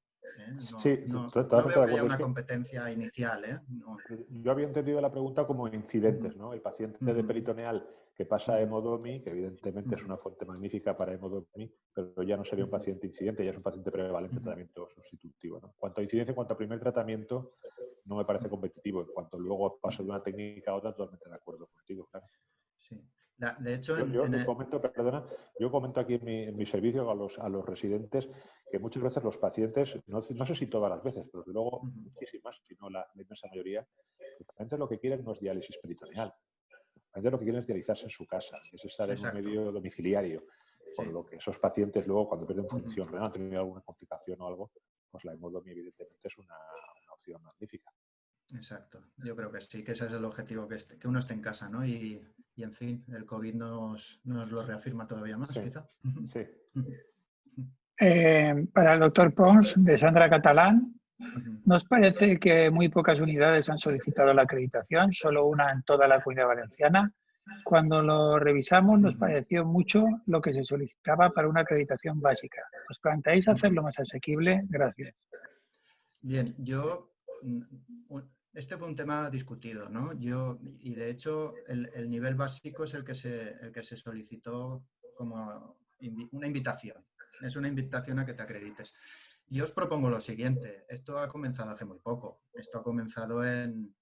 No veo que haya una competencia inicial. No. Yo había entendido la pregunta como incidentes, ¿no? El paciente de peritoneal que pasa a hemodomi, que evidentemente es una fuente magnífica para hemodomi, pero ya no sería un paciente incidente, ya es un paciente prevalente de tratamiento sustitutivo, ¿no? En cuanto a incidencia, en cuanto a primer tratamiento, no me parece competitivo. En cuanto luego paso de una técnica a otra, totalmente de acuerdo contigo, claro. Sí. De hecho, yo comento aquí en mi servicio a los residentes que muchas veces los pacientes, no sé si todas las veces, pero luego muchísimas, si no la inmensa mayoría, los pacientes lo que quieren no es diálisis peritoneal. Los pacientes lo que quieren es dializarse en su casa, es estar en un medio domiciliario. Por lo que esos pacientes luego, cuando pierden función renal, han tenido alguna complicación o algo, pues la hemodomía evidentemente es una opción magnífica. Exacto, yo creo que sí, que ese es el objetivo, que uno esté en casa, ¿no? Y en fin, el COVID nos lo reafirma todavía más, quizá. Sí. Para el doctor Pons, de Sandra Catalán, ¿nos parece que muy pocas unidades han solicitado la acreditación, solo una en toda la Comunidad Valenciana? Cuando lo revisamos nos pareció mucho lo que se solicitaba para una acreditación básica. ¿Os planteáis hacerlo más asequible? Gracias. Bien, este fue un tema discutido, ¿no? Y de hecho el nivel básico es el que se solicitó como una invitación. Es una invitación a que te acredites. Yo os propongo lo siguiente. Esto ha comenzado hace muy poco. Esto ha comenzado en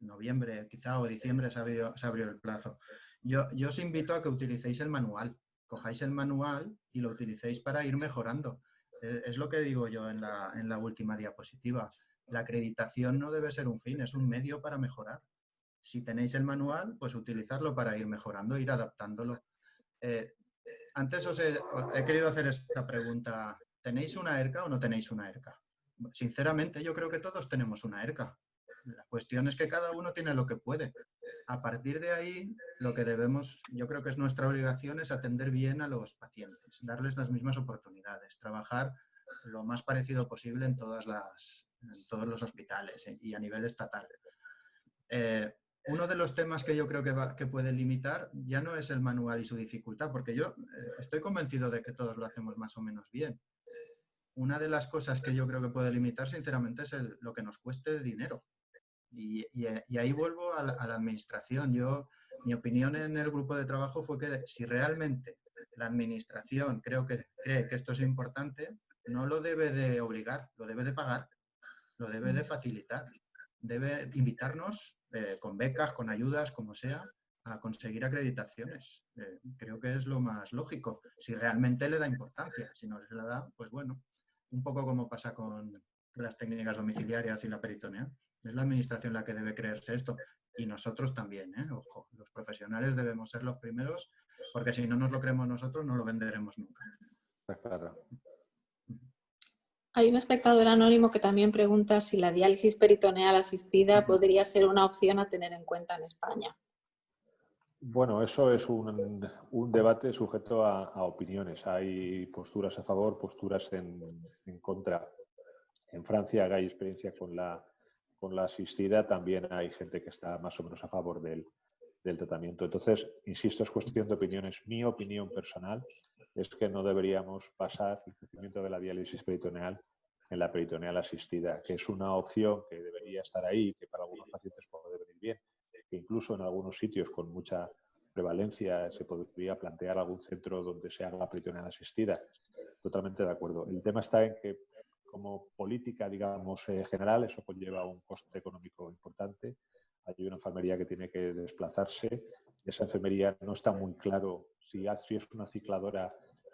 noviembre, quizá, o diciembre se abrió el plazo. Yo os invito a que utilicéis el manual. Cojáis el manual y lo utilicéis para ir mejorando. Es lo que digo yo en la última diapositiva. La acreditación no debe ser un fin, es un medio para mejorar. Si tenéis el manual, pues utilizarlo para ir mejorando, ir adaptándolo. Antes os he querido hacer esta pregunta. ¿Tenéis una ERCA o no tenéis una ERCA? Sinceramente, yo creo que todos tenemos una ERCA. La cuestión es que cada uno tiene lo que puede. A partir de ahí, lo que debemos, yo creo que es nuestra obligación, es atender bien a los pacientes, darles las mismas oportunidades, trabajar lo más parecido posible en todos los hospitales y a nivel estatal. Uno de los temas que yo creo que puede limitar ya no es el manual y su dificultad, porque yo estoy convencido de que todos lo hacemos más o menos bien. Una de las cosas que yo creo que puede limitar, sinceramente, es lo que nos cueste dinero. Y ahí vuelvo a la administración. Mi opinión en el grupo de trabajo fue que si realmente la administración cree que esto es importante, no lo debe de obligar, lo debe de pagar, lo debe de facilitar. Debe invitarnos con becas, con ayudas, como sea, a conseguir acreditaciones. Creo que es lo más lógico, si realmente le da importancia. Si no se la da, pues bueno, un poco como pasa con las técnicas domiciliarias y la peritoneal. Es la administración la que debe creerse esto. Y nosotros también, ojo, los profesionales debemos ser los primeros, porque si no nos lo creemos nosotros, no lo venderemos nunca. Claro. Hay un espectador anónimo que también pregunta si la diálisis peritoneal asistida podría ser una opción a tener en cuenta en España. Bueno, eso es un debate sujeto a opiniones. Hay posturas a favor, posturas en contra. En Francia hay experiencia con la asistida, también hay gente que está más o menos a favor del tratamiento. Entonces, insisto, es cuestión de opiniones. Mi opinión personal es que no deberíamos basar el crecimiento de la diálisis peritoneal en la peritoneal asistida, que es una opción que debería estar ahí, que para algunos pacientes puede venir bien, que incluso en algunos sitios con mucha prevalencia se podría plantear algún centro donde se haga la peritoneal asistida. Totalmente de acuerdo. El tema está en que como política, digamos, general, eso conlleva un coste económico importante. Hay una enfermería que tiene que desplazarse. Esa enfermería no está muy claro si es una cicladora,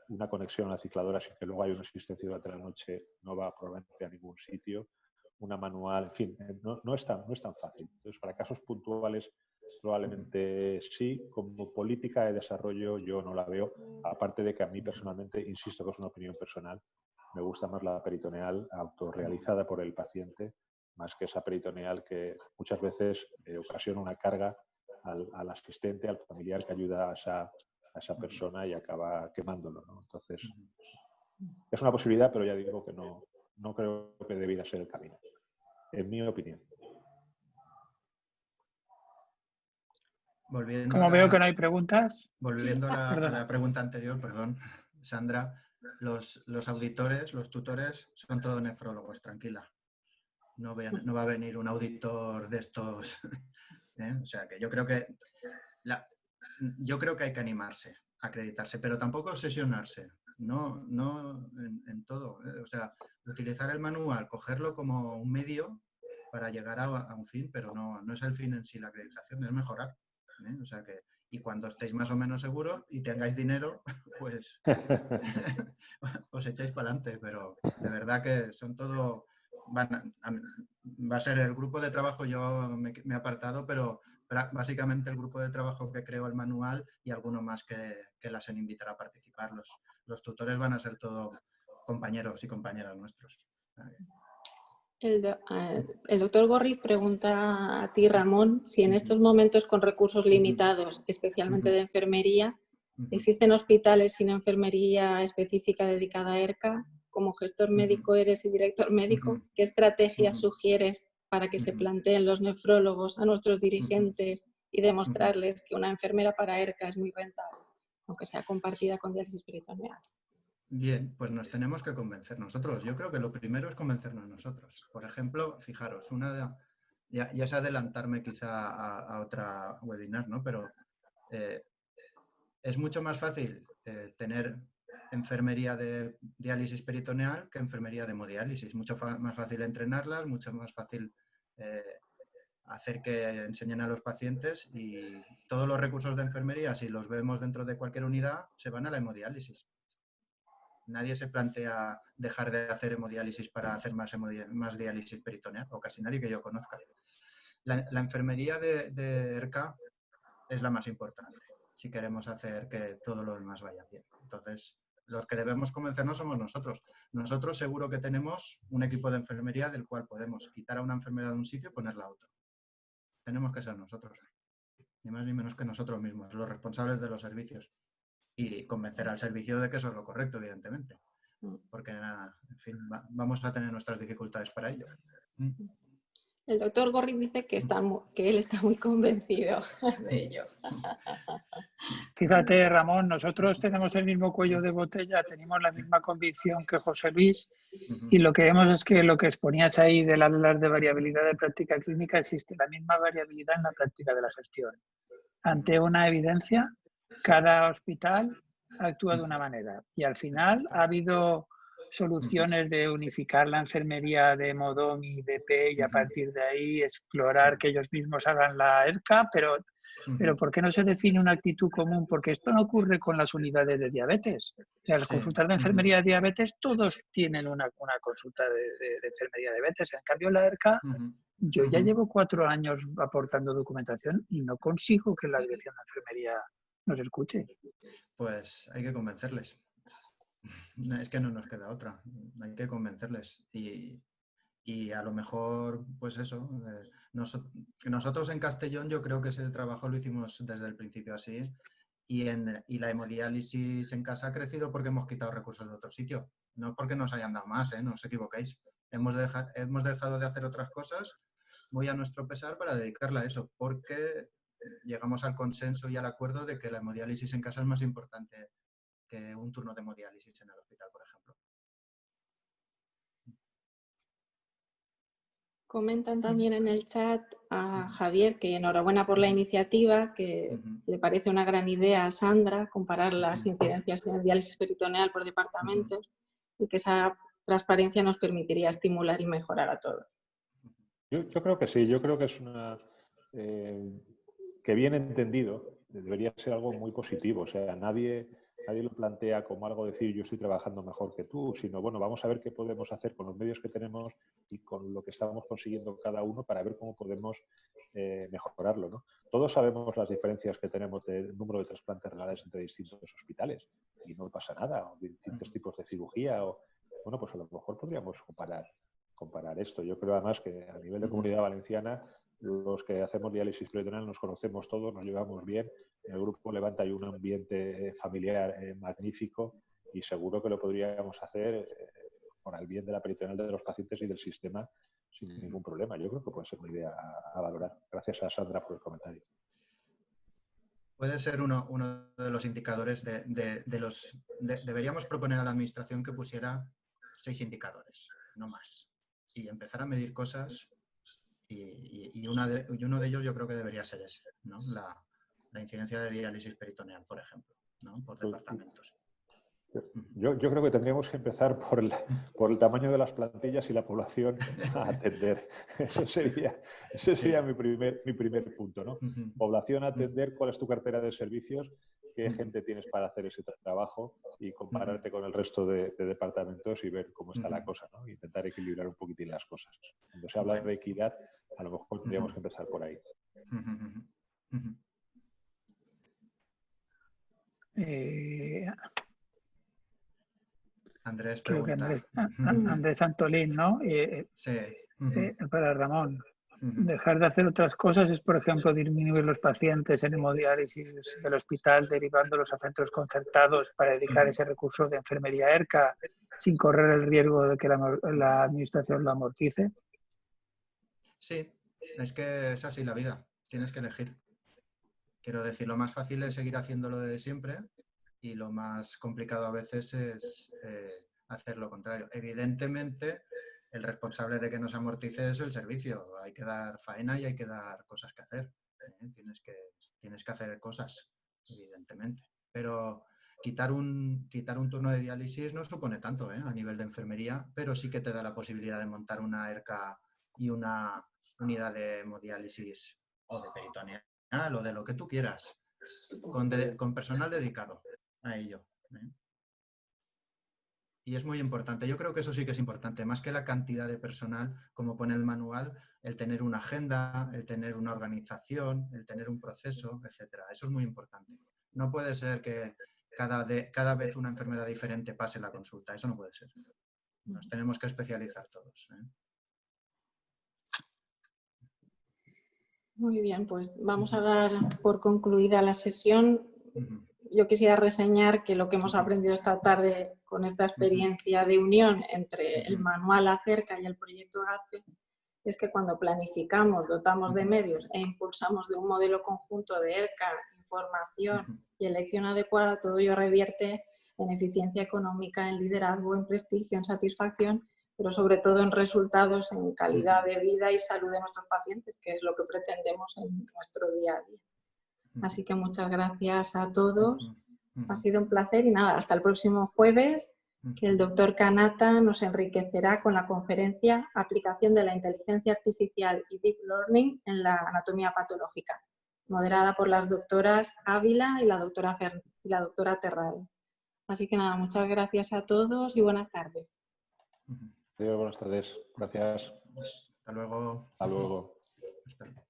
una conexión a la cicladora, sin que luego hay una asistencia durante la noche, no va probablemente a ningún sitio. Una manual, en fin, no es tan fácil. Entonces, para casos puntuales, probablemente sí. Como política de desarrollo yo no la veo, aparte de que a mí personalmente, insisto que es una opinión personal, me gusta más la peritoneal autorrealizada por el paciente, más que esa peritoneal que muchas veces ocasiona una carga al asistente, al familiar que ayuda a esa persona y acaba quemándolo, ¿no? Entonces, es una posibilidad, pero ya digo que no creo que debiera ser el camino, en mi opinión. Como veo que no hay preguntas. Volviendo a la pregunta anterior, perdón, Sandra, los auditores, los tutores, son todos nefrólogos, tranquila. No va a venir un auditor de estos. O sea, que yo creo que hay que animarse, acreditarse, pero tampoco obsesionarse. No en todo. O sea, utilizar el manual, cogerlo como un medio para llegar a un fin, pero no es el fin en sí la acreditación, es mejorar. O sea que, y cuando estéis más o menos seguros y tengáis dinero, pues os echáis para adelante, pero de verdad que son todo... va a ser el grupo de trabajo, yo me he apartado, pero básicamente el grupo de trabajo que creó el manual y alguno más que las en invitar a participar. Los tutores van a ser todos compañeros y compañeras nuestros. El doctor Gorriz pregunta a ti, Ramón, si en estos momentos con recursos limitados, especialmente de enfermería, ¿existen hospitales sin enfermería específica dedicada a ERCA? Como gestor médico eres y director médico, ¿qué estrategias sugieres para que se planteen los nefrólogos a nuestros dirigentes y demostrarles que una enfermera para ERCA es muy rentable, aunque sea compartida con diálisis peritoneal? Bien, pues nos tenemos que convencer nosotros. Yo creo que lo primero es convencernos nosotros. Por ejemplo, fijaros, ya es adelantarme quizá a otra webinar, ¿no? Pero es mucho más fácil tener enfermería de diálisis peritoneal que enfermería de hemodiálisis. Mucho más fácil entrenarlas, mucho más fácil hacer que enseñen a los pacientes, y todos los recursos de enfermería, si los vemos dentro de cualquier unidad, se van a la hemodiálisis. Nadie se plantea dejar de hacer hemodiálisis para hacer más diálisis peritoneal, o casi nadie que yo conozca. La enfermería de ERCA es la más importante si queremos hacer que todo lo demás vaya bien. Entonces, Los que debemos convencernos somos nosotros. Nosotros seguro que tenemos un equipo de enfermería del cual podemos quitar a una enfermera de un sitio y ponerla a otro. Tenemos que ser nosotros, ni más ni menos que nosotros mismos, los responsables de los servicios. Y convencer al servicio de que eso es lo correcto, evidentemente. Porque, en fin, vamos a tener nuestras dificultades para ello. El doctor Gorri dice que él está muy convencido de ello. Fíjate, Ramón, nosotros tenemos el mismo cuello de botella, tenemos la misma convicción que José Luis, y lo que vemos es que lo que exponías ahí del hablar de variabilidad de práctica clínica, existe la misma variabilidad en la práctica de la gestión. Ante una evidencia, cada hospital actúa de una manera y al final ha habido soluciones de unificar la enfermería de Modom y DP y a partir de ahí explorar que ellos mismos hagan la ERCA, pero ¿por qué no se define una actitud común? Porque esto no ocurre con las unidades de diabetes. Las consultas de enfermería de diabetes, todos tienen una consulta de enfermería de diabetes. En cambio, la ERCA, yo ya llevo 4 años aportando documentación y no consigo que la dirección de enfermería nos escuche. Pues hay que convencerles. Es que no nos queda otra. Hay que convencerles. Y a lo mejor, pues eso, nosotros en Castellón yo creo que ese trabajo lo hicimos desde el principio así. Y la hemodiálisis en casa ha crecido porque hemos quitado recursos de otro sitio. No porque nos hayan dado más, no os equivoquéis. Hemos dejado de hacer otras cosas, muy a nuestro pesar, para dedicarla a eso, porque llegamos al consenso y al acuerdo de que la hemodiálisis en casa es más importante que un turno de hemodiálisis en el hospital, por ejemplo. Comentan también en el chat a Javier que enhorabuena por la iniciativa, que le parece una gran idea a Sandra comparar las incidencias en diálisis peritoneal por departamentos y que esa transparencia nos permitiría estimular y mejorar a todos. Yo creo que sí, yo creo que es una... que bien entendido debería ser algo muy positivo. O sea, nadie lo plantea como algo de decir yo estoy trabajando mejor que tú, sino bueno, vamos a ver qué podemos hacer con los medios que tenemos y con lo que estamos consiguiendo cada uno para ver cómo podemos mejorarlo, ¿no? Todos sabemos las diferencias que tenemos del número de trasplantes renales entre distintos hospitales y no pasa nada, o distintos tipos de cirugía, o bueno, pues a lo mejor podríamos comparar esto. Yo creo además que a nivel de Comunidad Valenciana los que hacemos diálisis peritoneal nos conocemos todos, nos llevamos bien. En el grupo Levanta hay un ambiente familiar magnífico y seguro que lo podríamos hacer por el bien de la peritoneal de los pacientes y del sistema sin ningún problema. Yo creo que puede ser una idea a valorar. Gracias a Sandra por el comentario. Puede ser uno de los indicadores deberíamos proponer a la administración que pusiera 6 indicadores, no más, y empezar a medir cosas. Y uno de ellos yo creo que debería ser ese, ¿no? La incidencia de diálisis peritoneal, por ejemplo, ¿no? Por departamentos. Yo creo que tendríamos que empezar por el tamaño de las plantillas y la población a atender. Ese sería mi primer punto, ¿no? Población a atender, cuál es tu cartera de servicios, qué gente tienes para hacer ese trabajo y compararte con el resto de departamentos y ver cómo está la cosa, ¿no? Intentar equilibrar un poquitín las cosas. Cuando se habla de equidad, a lo mejor tendríamos que empezar por ahí. Andrés pregunta. Creo que Andrés Antolín, ¿no? Sí. Para Ramón. Dejar de hacer otras cosas es, por ejemplo, disminuir los pacientes en hemodiálisis del hospital, derivándolos a centros concertados para dedicar ese recurso de enfermería ERCA sin correr el riesgo de que la administración lo amortice. Sí, es que es así la vida. Tienes que elegir. Quiero decir, lo más fácil es seguir haciéndolo de siempre y lo más complicado a veces es hacer lo contrario. Evidentemente, el responsable de que no se amortice es el servicio. Hay que dar faena y hay que dar cosas que hacer. Tienes que hacer cosas, evidentemente. Pero quitar un turno de diálisis no supone tanto a nivel de enfermería, pero sí que te da la posibilidad de montar una ERCA y una unidad de hemodiálisis o de peritoneal o de lo que tú quieras, con personal dedicado a ello. Y es muy importante. Yo creo que eso sí que es importante. Más que la cantidad de personal, como pone el manual, el tener una agenda, el tener una organización, el tener un proceso, etcétera. Eso es muy importante. No puede ser que cada vez una enfermedad diferente pase la consulta. Eso no puede ser. Nos tenemos que especializar todos, ¿eh? Muy bien, pues vamos a dar por concluida la sesión. Yo quisiera reseñar que lo que hemos aprendido esta tarde con esta experiencia de unión entre el manual Acerca y el proyecto ACE es que cuando planificamos, dotamos de medios e impulsamos de un modelo conjunto de ERCA, información y elección adecuada, todo ello revierte en eficiencia económica, en liderazgo, en prestigio, en satisfacción, pero sobre todo en resultados, en calidad de vida y salud de nuestros pacientes, que es lo que pretendemos en nuestro día a día. Así que muchas gracias a todos. Ha sido un placer y nada, hasta el próximo jueves, que el doctor Kanata nos enriquecerá con la conferencia Aplicación de la inteligencia artificial y Deep Learning en la anatomía patológica, moderada por las doctoras Ávila y la doctora Terrade. Así que nada, muchas gracias a todos y buenas tardes. Adiós, buenas tardes. Gracias. Hasta luego. Hasta luego. Hasta luego.